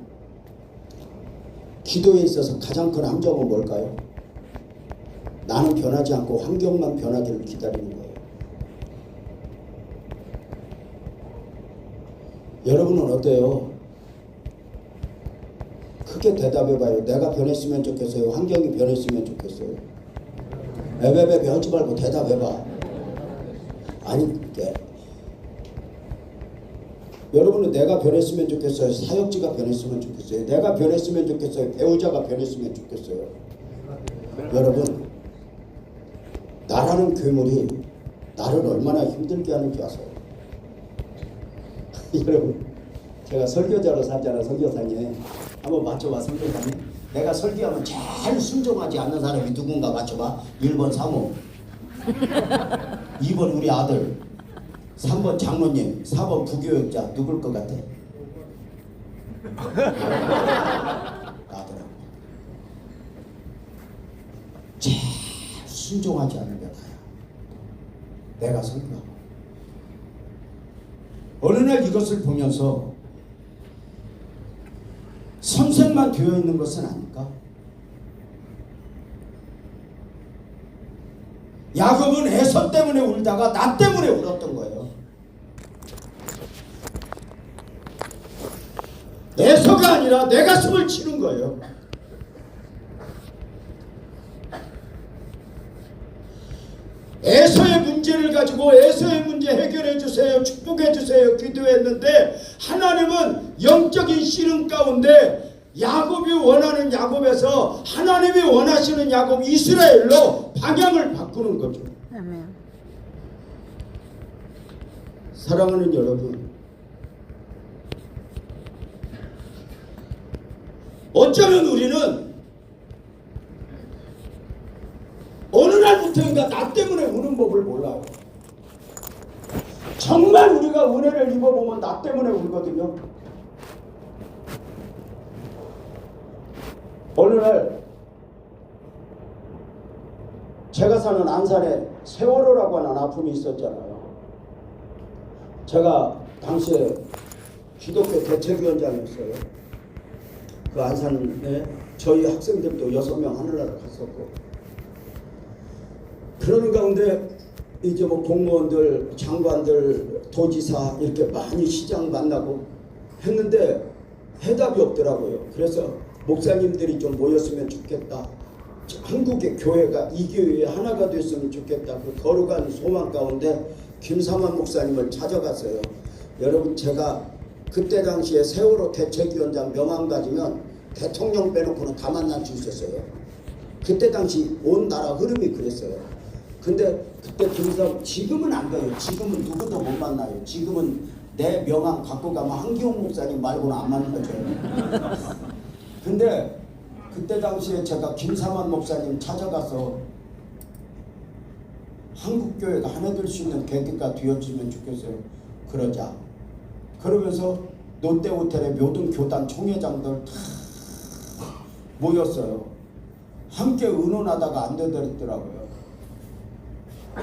기도에 있어서 가장 큰 함정은 뭘까요? 나는 변하지 않고 환경만 변하기를 기다리는 거예요. 여러분은 어때요? 크게 대답해봐요. 내가 변했으면 좋겠어요? 환경이 변했으면 좋겠어요? 에베베베 하지 말고 대답해봐. 아니, 여러분은 내가 변했으면 좋겠어요? 사역지가 변했으면 좋겠어요? 내가 변했으면 좋겠어요? 배우자가 변했으면 좋겠어요? 여러분, 나라는 괴물이 나를 얼마나 힘들게 하는지 아세요? 여러분, 제가 설교자로 살잖아. 설교사님 한번 맞춰봐. 설교사님, 내가 설교하면 제일 순종하지 않는 사람이 누군가 맞춰봐. 1번 사모, 2번 우리 아들, 3번 장로님, 4번 부교육자. 누굴 것 같아? 나더라고. 제일 순종하지 않는 게 나야. 내가 설교하고. 어느 날 이것을 보면서 선생만 되어 있는 것은 아닐까? 야곱은 에서 때문에 울다가 나 때문에 울었던 거예요. 에서가 아니라 내 가슴을 치는 거예요. 에서의 문제를 가지고 에서의 문제 해결해 주세요, 축복해 주세요 기도했는데 하나님은 영적인 씨름 가운데 야곱이 원하는 야곱에서 하나님이 원하시는 야곱 이스라엘로 방향을 바꾸는 거죠. 아멘. 사랑하는 여러분, 어쩌면 우리는 어느 날부터인가 나 때문에 우는 법을 몰라요. 정말 우리가 은혜를 입어보면 나 때문에 울거든요. 어느 날 제가 사는 안산에 세월호라고 하는 아픔이 있었잖아요. 제가 당시에 기독교 대책위원장이었어요. 그 안산에 저희 학생들도 6명 하늘나라 갔었고, 그러는 가운데 이제 뭐 공무원들, 장관들, 도지사 이렇게 많이 시장 만나고 했는데 해답이 없더라고요. 그래서 목사님들이 좀 모였으면 좋겠다. 한국의 교회가 이 교회에 하나가 됐으면 좋겠다. 그 거룩한 소망 가운데 김삼환 목사님을 찾아갔어요. 여러분, 제가 그때 당시에 세월호 대책위원장 명함 가지면 대통령 빼놓고는 다 만날 수 있었어요. 그때 당시 온 나라 흐름이 그랬어요. 근데 그때 김삼, 지금은 안 돼요. 지금은 누구도 못 만나요. 지금은 내 명함 갖고 가면 한기홍 목사님 말고는 안 만나줘요. 근데 그때 당시에 제가 김삼환 목사님 찾아가서 한국교회가 하나 될 수 있는 계기가 되어주면 좋겠어요. 그러자. 그러면서 롯데호텔의 모든 교단 총회장들 다 모였어요. 함께 의논하다가 안 되더라고요.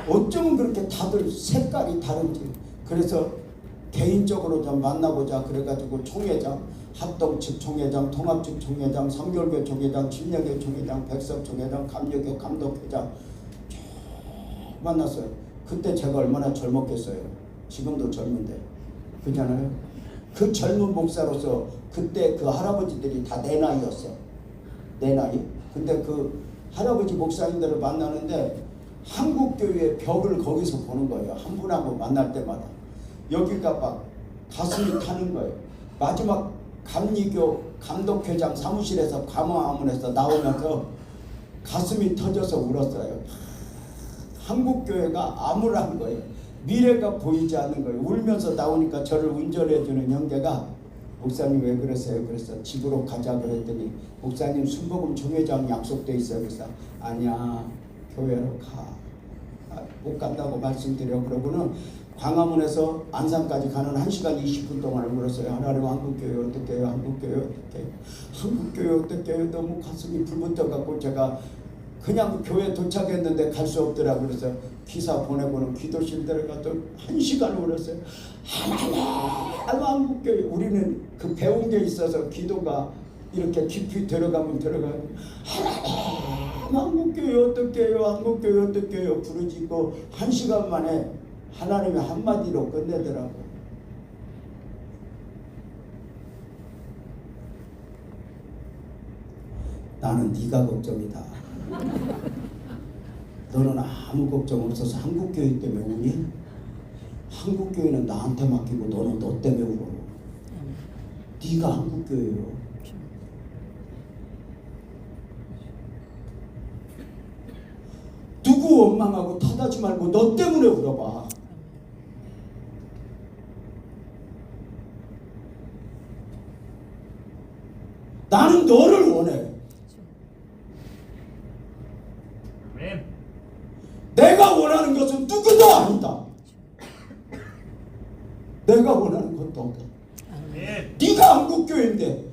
어쩌면 그렇게 다들 색깔이 다른지. 그래서 개인적으로 좀 만나보자 그래가지고 총회장, 합동측 총회장, 통합측 총회장, 삼결교 총회장, 침략교 총회장, 백석 총회장, 감력교 감독회장 쭉 만났어요. 그때 제가 얼마나 젊었겠어요. 지금도 젊은데. 그렇잖아요. 그 젊은 목사로서 그때 그 할아버지들이 다 내 나이였어. 내 나이. 근데 그 할아버지 목사님들을 만나는데 한국교회의 벽을 거기서 보는 거예요. 한 분하고 만날 때마다. 여기가 막 가슴이 타는 거예요. 마지막 감리교 감독회장 사무실에서 감화문에서 나오면서 가슴이 터져서 울었어요. 한국교회가 암울한 거예요. 미래가 보이지 않는 거예요. 울면서 나오니까 저를 운전해주는 형제가 목사님 왜 그러세요? 그래서 집으로 가자 그랬더니 목사님 순복음 총회장 약속돼 있어요. 그래서 아니야 교회로 가. 못 간다고 말씀드려. 그러고는 광화문에서 안산까지 가는 1시간 20분 동안을 물었어요. 하나님 한국교회 어떻게 해요? 한국교회 어떻게 해요? 한국교회 어떻게 해요? 너무 가슴이 불붙어갖고 제가 그냥 교회 도착했는데 갈 수 없더라고요. 그래서 기사 보내고는 기도실 들어가서 1시간을 울었어요. 하나님 한국교회. 우리는 그 배운 게 있어서 기도가 이렇게 깊이 들어가면 들어가고 하나님 한국교회 어떻게 해요? 한국교회 어떻게 해요? 부르짖고 1시간 만에 하나님의 한마디로 끝내더라고. 나는 네가 걱정이다. 너는 아무 걱정 없어서 한국교회 때문에 우니? 한국교회는 나한테 맡기고 너는 너 때문에 울어. 네가 한국교회요. 누구 원망하고 탓하지 말고 너 때문에 울어봐. 나는 너를 원해. 내가 원하는 것은 누구도 아니다. 내가 원하는 것도 없다. 네가 한국교회인데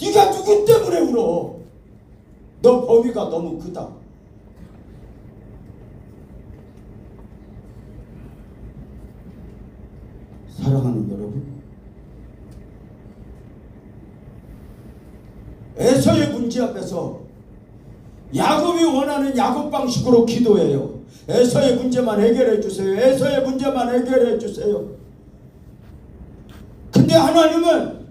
네가 누구 때문에 울어? 너 범위가 너무 크다. 사랑하는 여러분, 에서의 문제 앞에서 야곱이 원하는 야곱 방식으로 기도해요. 에서의 문제만 해결해 주세요. 에서의 문제만 해결해 주세요. 근데 하나님은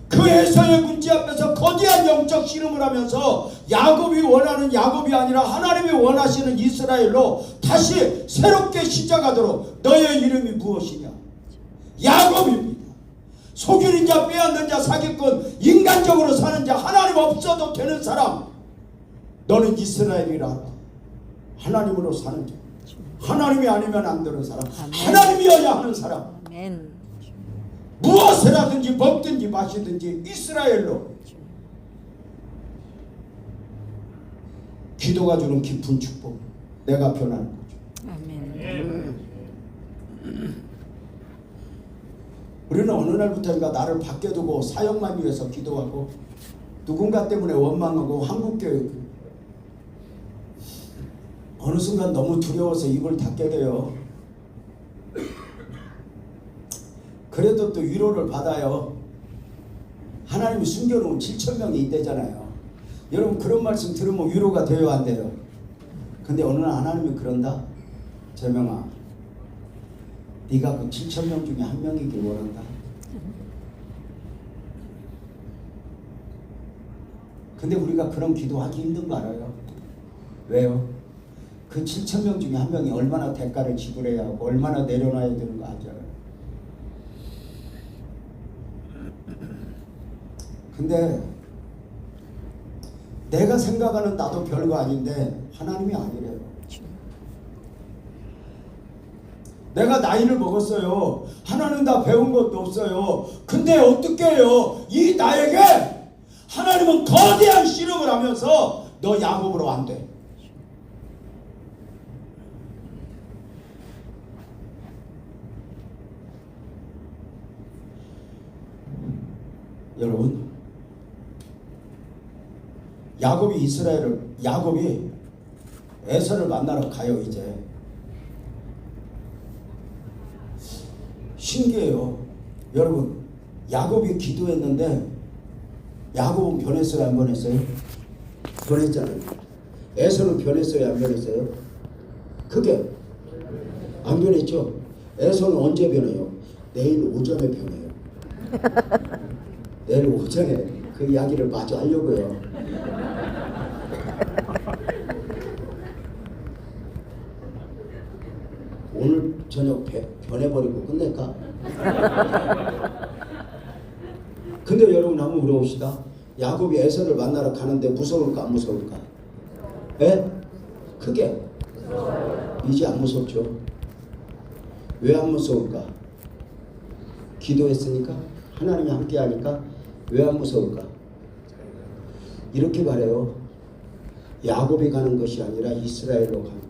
그 에서의 문제 앞에서 거대한 영적 씨름을 하면서 야곱이 원하는 야곱이 아니라 하나님이 원하시는 이스라엘로 다시 새롭게 시작하도록 너의 이름이 무엇이냐? 야곱입니다. 속이는 자, 빼앗는 자, 사기꾼, 인간적으로 사는 자, 하나님 없어도 되는 사람. 너는 이스라엘이라. 하나님으로 사는 자, 하나님이 아니면 안 되는 사람, 하나님이어야 하는 사람. 아멘. 무엇을 하든지 먹든지 마시든지 이스라엘로. 기도가 주는 깊은 축복, 내가 변하는 거죠. 아멘. 우리는 어느 날부터인가 나를 밖에 두고 사역만 위해서 기도하고 누군가 때문에 원망하고 한국교회 어느 순간 너무 두려워서 입을 닫게 돼요. 그래도 또 위로를 받아요. 하나님이 숨겨놓은 7,000명이 있대잖아요. 여러분 그런 말씀 들으면 위로가 돼요, 안 돼요? 근데 어느 날 하나님이 그런다. 재명아, 네가 그 7,000명 중에 한 명이길 원한다. 근데 우리가 그런 기도하기 힘든 거 알아요? 왜요? 그 7,000명 중에 한 명이 얼마나 대가를 지불해야 하고 얼마나 내려놔야 되는 거 알잖아요. 근데 내가 생각하는 나도 별거 아닌데 하나님이 아니래요. 내가 나이를 먹었어요. 하나는 다 배운 것도 없어요. 근데 어떻게 해요? 이 나에게 하나님은 거대한 씨름을 하면서 너 야곱으로 안 돼. 여러분, 야곱이 에서를 만나러 가요. 이제 신기해요. 여러분, 야곱이 기도했는데 야곱은 변했어요, 안 변했어요? 변했잖아요. 에서는 변했어요, 안 변했어요? 크게 안 변했죠. 에서는 언제 변해요? 내일 오전에 변해요. 내일 오전에 그 이야기를 마저 하려고요. 오늘 저녁 변해버리고 끝낼까? 근데 여러분 한번 물어봅시다. 야곱이 에서를 만나러 가는데 무서울까 안 무서울까? 예? 크게? 이제 안 무섭죠. 왜 안 무서울까? 기도했으니까? 하나님이 함께 하니까 왜 안 무서울까? 이렇게 말해요. 야곱이 가는 것이 아니라 이스라엘로 가니까.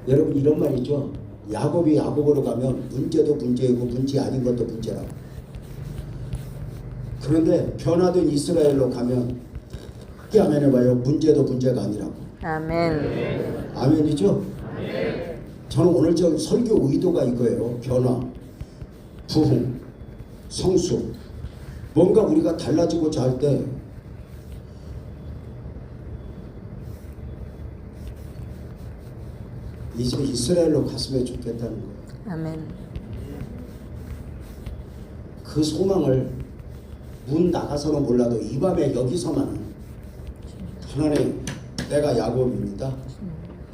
여러분 이런 말 있죠. 야곱이 야곱으로 가면 문제도 문제이고 문제 아닌 것도 문제라고. 그런데 변화된 이스라엘로 가면 함께 아멘 해봐요. 문제도 문제가 아니라고. 아멘. 아멘이죠? 저는 오늘 저 설교 의도가 이거예요. 변화, 부흥, 성수. 뭔가 우리가 달라지고자 할 때 이제 이스라엘로 갔으면 좋겠다는 거예요. 아멘. 그 소망을 문 나가서는 몰라도 이 밤에 여기서만은 하나님 내가 야곱입니다.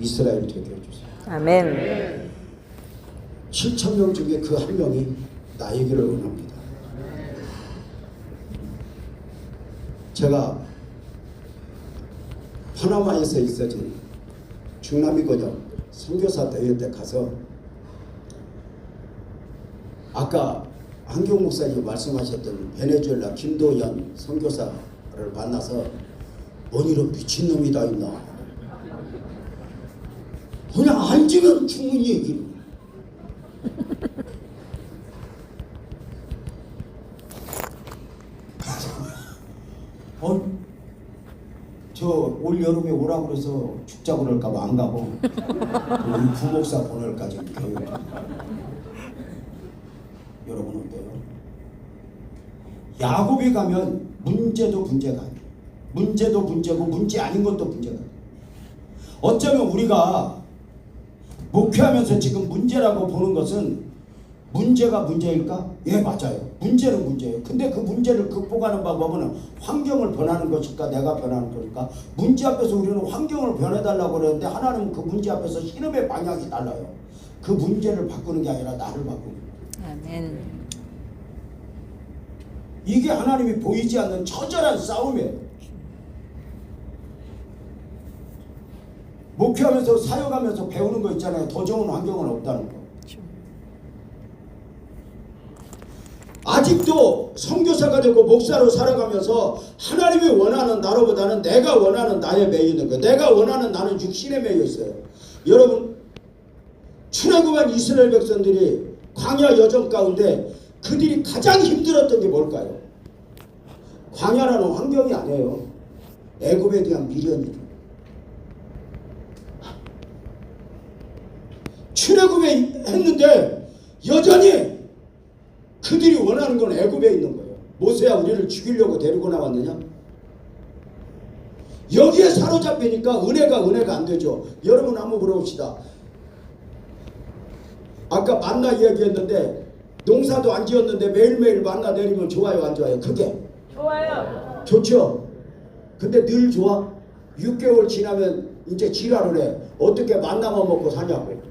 이스라엘 되게 해주세요. 아멘. 7,000명 중에 그 한 명이 나이기를 원합니다. 제가 파나마에서 있어진 중남미권역 선교사 대회 때 가서 아까 한경 목사님 말씀하셨던 베네수엘라 김도연 선교사를 만나서 뭔 이런 미친놈이 다 있나. 그냥 앉으면 충분히 얘기를. 저 올 여름에 오라고 그래서 죽자고 그럴까봐 안 가고 우리 부목사 보낼까 지금 계획 중. 여러분 어때요? 야곱이 가면 문제도 문제가 아니에요. 문제도 문제고 문제 아닌 것도 문제가 아니에요. 어쩌면 우리가 목회하면서 지금 문제라고 보는 것은 문제가 문제일까? 예, 맞아요. 문제는 문제예요. 근데 그 문제를 극복하는 방법은 환경을 변하는 것일까? 내가 변하는 것일까? 문제 앞에서 우리는 환경을 변해달라고 그러는데 하나님은 그 문제 앞에서 신음의 방향이 달라요. 그 문제를 바꾸는 게 아니라 나를 바꾸는 거예요. 아멘. 이게 하나님이 보이지 않는 처절한 싸움이에요. 목회하면서 사역하면서 배우는 거 있잖아요. 더 좋은 환경은 없다는 거. 아직도 선교사가 되고 목사로 살아가면서 하나님이 원하는 나로보다는 내가 원하는 나에 매여 있는 거, 내가 원하는 나는 육신에 매여 있어요. 여러분 출애굽한 이스라엘 백성들이 광야 여정 가운데 그들이 가장 힘들었던 게 뭘까요? 광야라는 환경이 아니에요. 애굽에 대한 미련이죠. 출애굽에 했는데 여전히 그들이 원하는 건 애굽에 있는 거예요. 모세야 우리를 죽이려고 데리고 나왔느냐? 여기에 사로잡히니까 은혜가 안 되죠. 여러분 한번 물어봅시다. 아까 만나 이야기했는데 농사도 안 지었는데 매일매일 만나 내리면 좋아요 안 좋아요? 그게 좋아요. 좋죠. 근데 늘 좋아? 6개월 지나면 이제 지랄을 해. 어떻게 만나만 먹고 사냐고.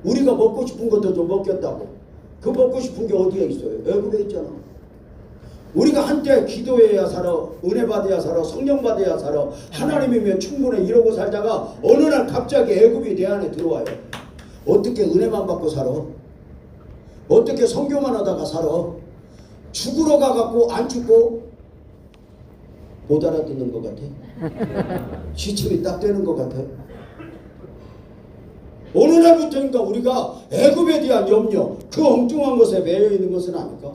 우리가 먹고 싶은 것도 좀 먹겠다고. 그 먹고 싶은 게 어디에 있어요? 애굽에 있잖아. 우리가 한때 기도해야 살아, 은혜 받아야 살아, 성령 받아야 살아, 하나님이면 충분해 이러고 살다가 어느 날 갑자기 애굽이 내 안에 들어와요. 어떻게 은혜만 받고 살아? 어떻게 성교만 하다가 살아? 죽으러 가갖고 안 죽고 못 알아듣는 것 같아. 시침이 딱 되는 것 같아. 어느 날부터인가 우리가 애굽에 대한 염려, 그 엉뚱한 것에 매여 있는 것은 아닐까?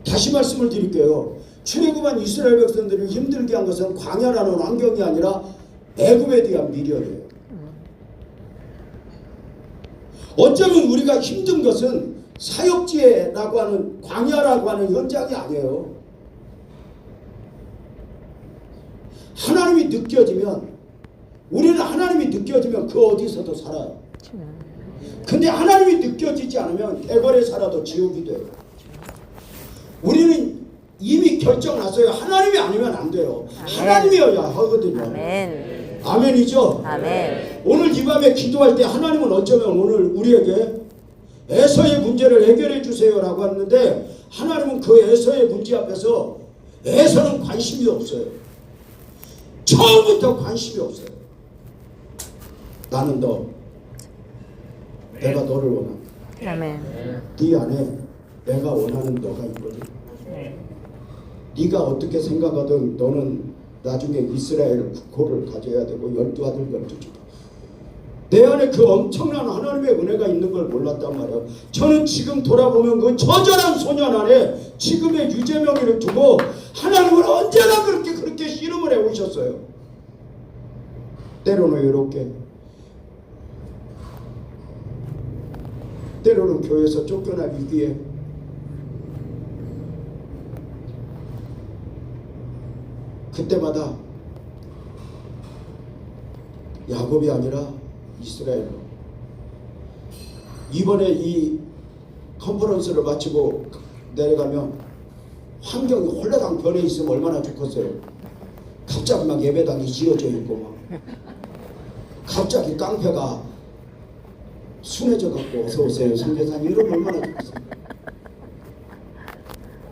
다시 말씀을 드릴게요. 출애굽한 이스라엘 백성들을 힘들게 한 것은 광야라는 환경이 아니라 애굽에 대한 미련이에요. 어쩌면 우리가 힘든 것은 사역지라고 하는 광야라고 하는 현장이 아니에요. 하나님이 느껴지면 우리는 하나님이 느껴지면 그 어디서도 살아요. 근데 하나님이 느껴지지 않으면 대궐에 살아도 지옥이 돼요. 우리는 이미 결정났어요. 하나님이 아니면 안 돼요. 하나님이어야 하거든요. 아멘. 아멘이죠? 아멘. 오늘 이 밤에 기도할 때 하나님은 어쩌면 오늘 우리에게 에서의 문제를 해결해 주세요라고 하는데 하나님은 그 에서의 문제 앞에서 에서는 관심이 없어요. 처음부터 관심이 없어요. 나는 너, 내가 너를 원한다. 아멘. 네 안에 내가 원하는 너가 있거든. 네가 어떻게 생각하든 너는 나중에 이스라엘 국호를 가져야 되고 12아들 12집. 내 안에 그 엄청난 하나님의 은혜가 있는 걸 몰랐단 말이에요. 저는 지금 돌아보면 그 처절한 소년 안에 지금의 유재명이를 두고 하나님은 언제나 그렇게 씨름을 해오셨어요. 때로는 이렇게, 때로는 교회에서 쫓겨나 위기에, 그때마다 야곱이 아니라 이스라엘로. 이번에 이 컨퍼런스를 마치고 내려가면 환경이 홀라당 변해 있으면 얼마나 좋겠어요. 갑자기 막 예배당이 지어져 있고 막 갑자기 깡패가 순해져 갖고 어서 오세요 선교사님 이러면 얼마나 좋겠어요.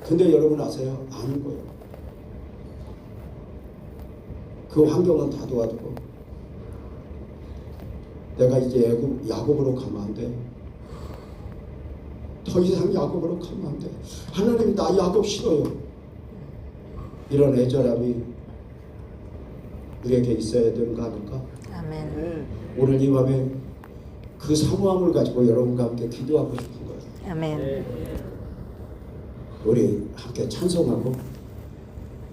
근데 여러분 아세요? 아닌 거예요. 그 환경은 다 도와주고 내가 이제 야곱으로 가면 안 돼. 더 이상 야곱으로 가면 안 돼. 하나님 나 야곱 싫어요. 이런 애절함이 우리에게 있어야 되는 거 아닐까? 아멘. 오늘 이 밤에 그 사모함을 가지고 여러분과 함께 기도하고 싶은 거예요. 아멘. 우리 함께 찬송하고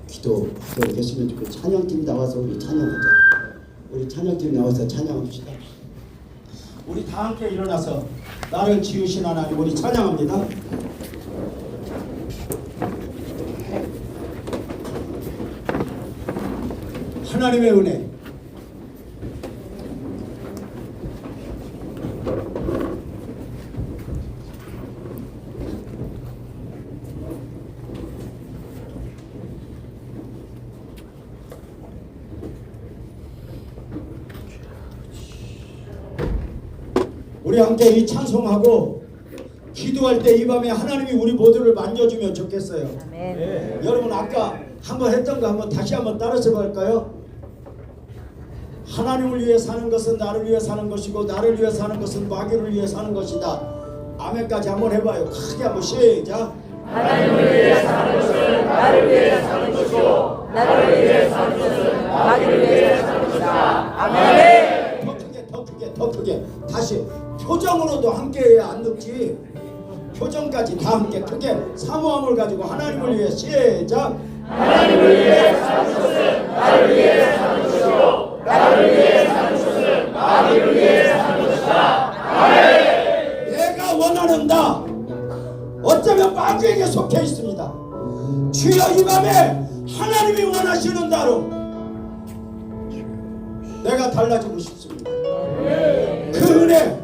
기도하도록 했으면 좋겠어요. 찬양팀 나와서 우리 찬양하자. 우리 찬양팀 나와서 찬양합시다. 우리 다 함께 일어나서 나를 지으신 하나님 우리 찬양합니다. 하나님의 은혜, 우리 함께 이 찬송하고 기도할 때 이 밤에 하나님이 우리 모두를 만져주면 좋겠어요. 아멘. 여러분 아까 한번 했던 거 한번 다시 한번 따라서 볼까요? 하나님을 위해 사는 것은 나를 위해 사는 것이고 나를 위해 사는 것은 마귀를 위해 사는 것이다. 아멘까지 한번 해봐요. 크게 한번 시작. 하나님을 위해 사는 것은 나를 위해 사는 것이고 나를 위해 사는 것은 마귀를 위해 사는 것이다. 아멘. 더 크게 더 크게 더 크게 다시 표정으로도 함께해야 안 늙지. 표정까지 다 함께 크게 사모함을 가지고 하나님을 위해 시작. 하나님을 위해 사는 것은 나를 위해 사는 것이고 나를 위해 사는 것은 마귀를 위해 사는 것이다. 아멘. 내가 원하는 나 어쩌면 마귀에게 속해 있습니다. 주여 이 밤에 하나님이 원하시는 나로 내가 달라지고 싶습니다. 그 은혜,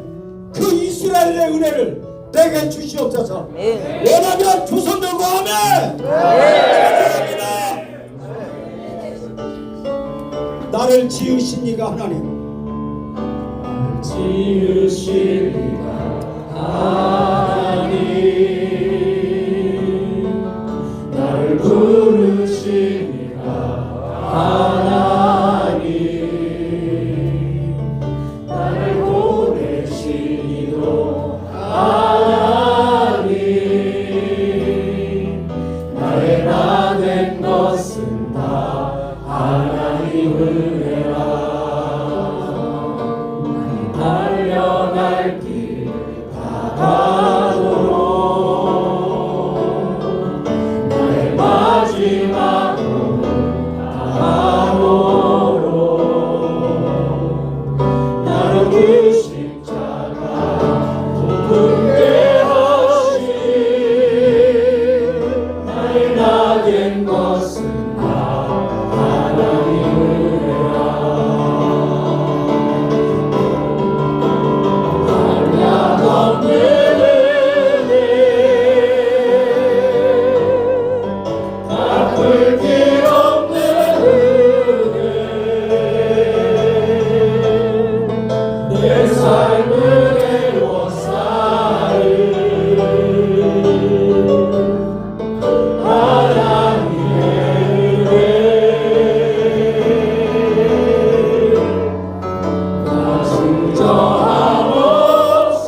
그 이스라엘의 은혜를 내게 주시옵소서. 원하면 두 손 들고 아멘. 나를 지으신 이가 하나님, 지으신 이가 하나님, 나를 부르신 이가 하나님, 나를 보내신 이도 하나님, 나의 나 된 것은 다 하나님 은혜라. 달려갈 길 다가도록 나의 마지막으로 다가도록 나를 그 십자가 높게 하신 나의 나 된 것은 다 하나님 은혜라. 갚을 길 없는 은혜 내 삶을 애워싸는 하나님의 은혜 나 순정함 없이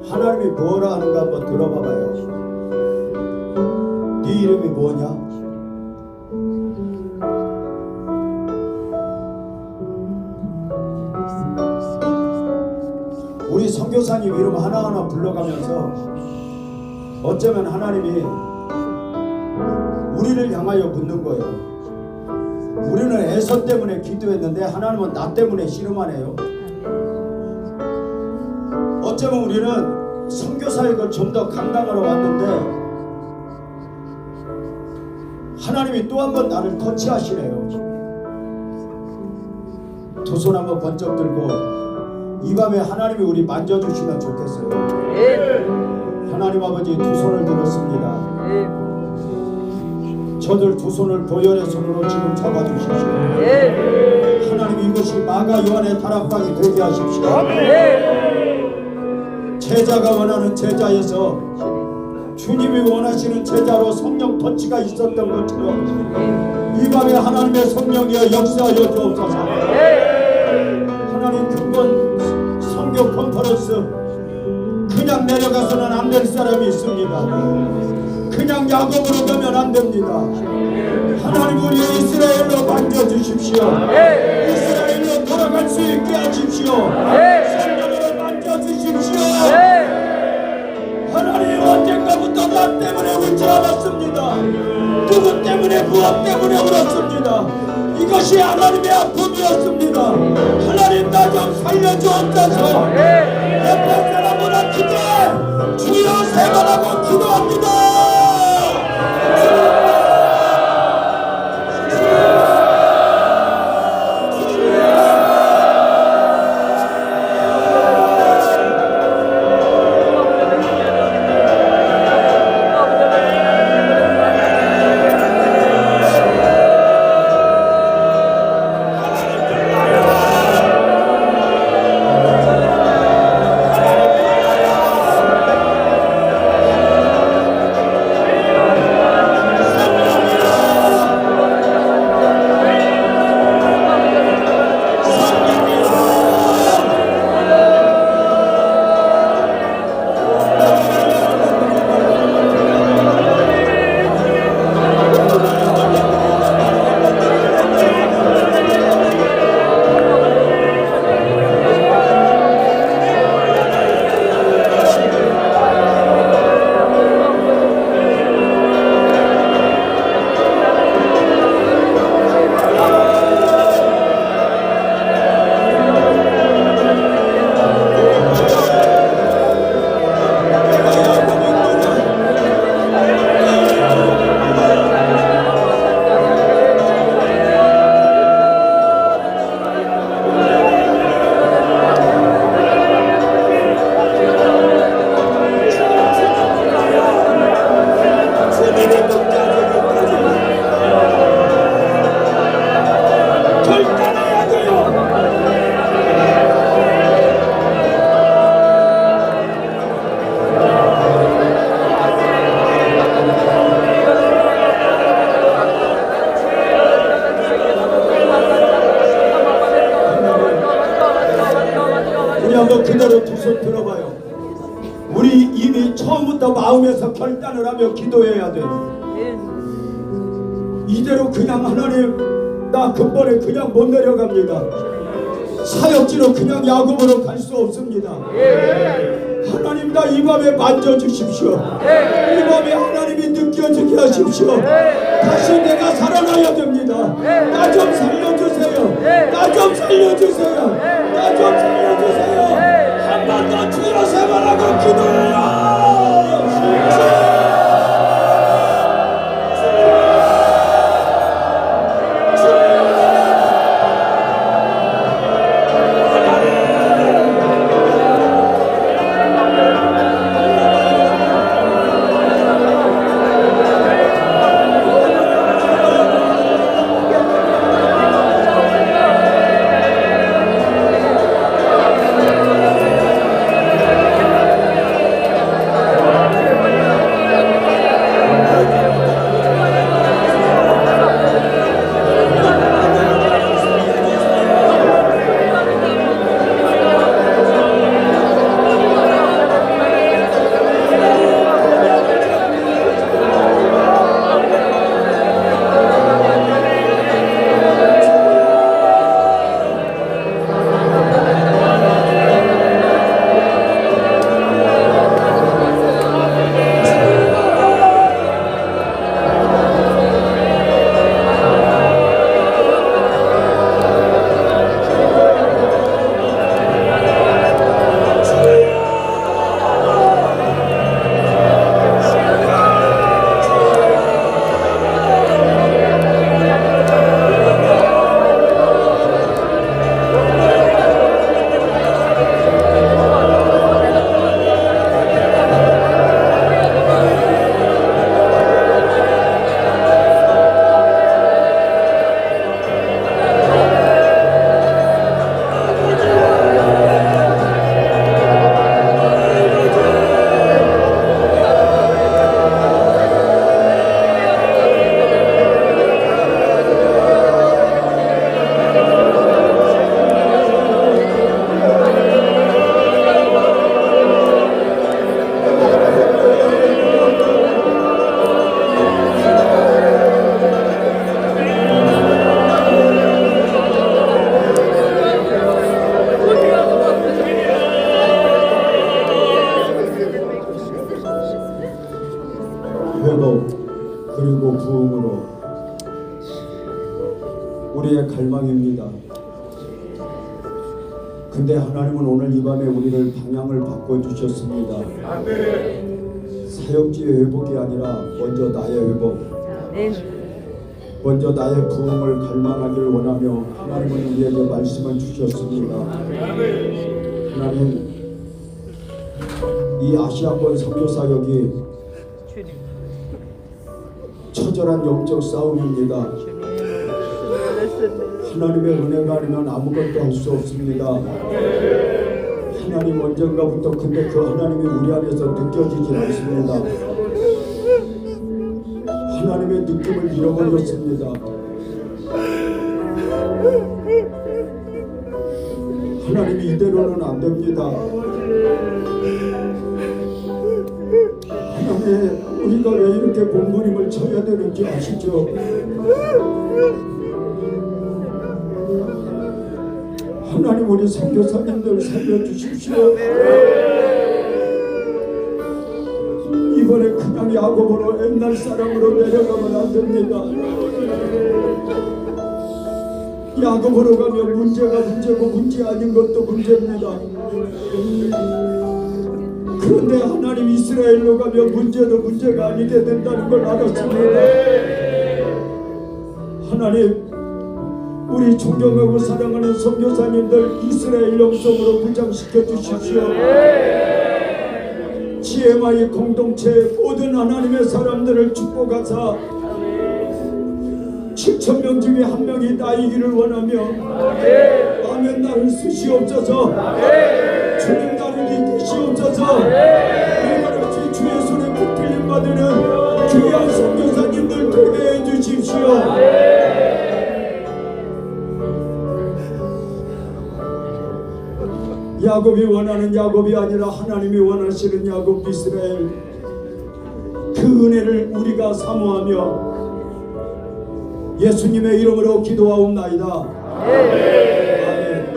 하나님이 뭐라 하는가 한번 들어봐봐요. 네 이름이 뭐냐? 우리 선교사님 이름 하나하나 불러가면서 어쩌면 하나님이 우리를 향하여 묻는 거예요. 우리는 에서 때문에 기도했는데 하나님은 나 때문에 씨름하네요. 어쩌면 우리는 선교사역을 좀 더 감당하러 왔는데 하나님이 또 한 번 나를 터치하시네요. 두 손 한번 번쩍 들고 이 밤에 하나님이 우리 만져주시면 좋겠어요. 하나님 아버지 두 손을 들었습니다. 저들 두 손을 보혈의 손으로 지금 잡아주십시오. 하나님 이것이 마가 요한의 다락방이 되게 하십시오. 제자가 원하는 제자에서 주님이 원하시는 제자로 성령 터치가 있었던 것처럼 이 밤에 하나님의 성령이여 역사하여 주옵소서. 하나님 근본 성교 컨퍼런스 그냥 내려가서는 안 될 사람이 있습니다. 그냥 야곱으로 가면 안 됩니다. 하나님 우리 이스라엘로 만져주십시오. 이스라엘로 돌아갈 수 있게 하십시오. 성령으로 만져주십시오. 하나님 언젠가부터 나 때문에 울지 않았습니다. 누구 때문에 무엇 때문에 울었습니다. 이것이 하나님의 아픔이었습니다. 하나님 나 좀 살려주옵소서. 옆에 사람보다 기도해 주여 세번하고 기도합니다. 제대로 두 손 들어봐요. 우리 이미 처음부터 마음에서 결단을 하며 기도해야 돼. 이대로 그냥 하나님 나 근본에 그냥 못 내려갑니다. 사역지로 그냥 야곱으로 갈 수 없습니다. 하나님 나 이 밤에 만져주십시오. 이 밤에 하나님이 느껴지게 하십시오. 다시 내가 살아나야 됩니다. 나 좀 살려주세요. 나 좀 살려주세요. 나 좀 살려주세요. 한 번 더 주여 세발하고 기도해요. 회복 그리고 부흥으로 우리의 갈망입니다. 근데 하나님은 오늘 이 밤에 우리를 방향을 바꿔주셨습니다. 사역지의 회복이 아니라 먼저 나의 회복, 먼저 나의 부흥을 갈망하기를 원하며 하나님은 우리에게 말씀을 주셨습니다. 하나님, 이 아시아권 선교사역이 처절한 영적 싸움입니다. 하나님의 은혜가 아니면 아무것도 할 수 없습니다. 하나님 언젠가부터 근데 그 하나님이 우리 안에서 느껴지지 않습니다. 하나님의 느낌을 잃어버렸습니다. 하나님이 이대로는 안 됩니다. 하나님, 우리가 왜 이렇게 몸부림을 쳐야 되는지 아시죠? 하나님, 우리 선교사님들 살려주십시오. 이번에 그냥 야곱으로 옛날 사람으로 내려가면 안 됩니다. 야곱으로 가면 문제가 문제고 문제 아닌 것도 문제입니다. 그런데 하나님 이스라엘로 가면 문제도 문제가 아니게 된다는 걸 알았습니다. 하나님, 우리 존경하고 사랑하는 선교사님들 이스라엘 영성으로 무장시켜 주십시오. GMI 공동체 모든 하나님의 사람들을 축복하사 7,000명 중에 한 명이 나이기를 원하며 아멘 나를 쓰시옵소서. 주님 나를 이끄시옵소서. 이같이 주의 손에 붙들림 받으는 귀한 선교사님들 되게 해주십시오. 야곱이 원하는 야곱이 아니라 하나님이 원하시는 야곱 이스라엘, 그 은혜를 우리가 사모하며 예수님의 이름으로 기도하옵나이다. 아멘.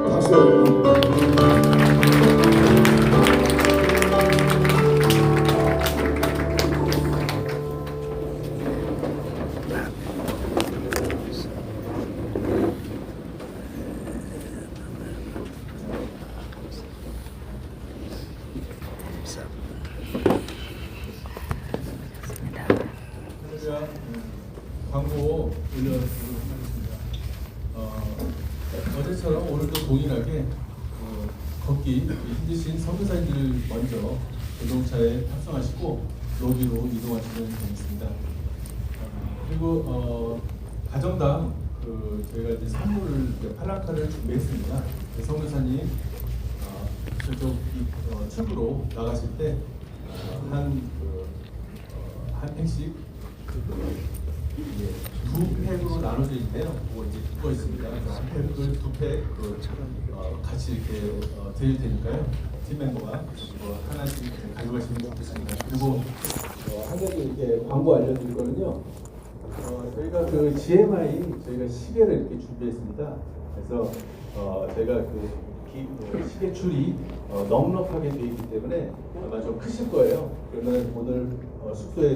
다시 한번. 저희가 광고 올려드리도록 하겠습니다. 어제처럼 오늘도 동일하게 걷기 힘드신 선교사님들 먼저 자동차에 탑승하시고 로비로 이동하시면 되겠습니다. 그리고 가정당 저희가 이제 선물을 팔랑카를 준비했습니다. 선교사님 저쪽 출구로 나가실 때 한 팩씩 두 팩으로 나눠져 있는데요. 그거 이제 붙어 있습니다. 한 팩을 두 팩 같이 이렇게 드릴 테니까요. 팀 멤버가 하나씩 가져가시면 좋겠습니다. 그리고 한 가지 이렇게 광고 알려드릴 거는요. 저희가 그 GMI 저희가 시계를 이렇게 준비했습니다. 그래서 저희가 시계 줄이 넉넉하게 되어 있기 때문에 아마 좀 크실 거예요. 그러면 오늘 숙소에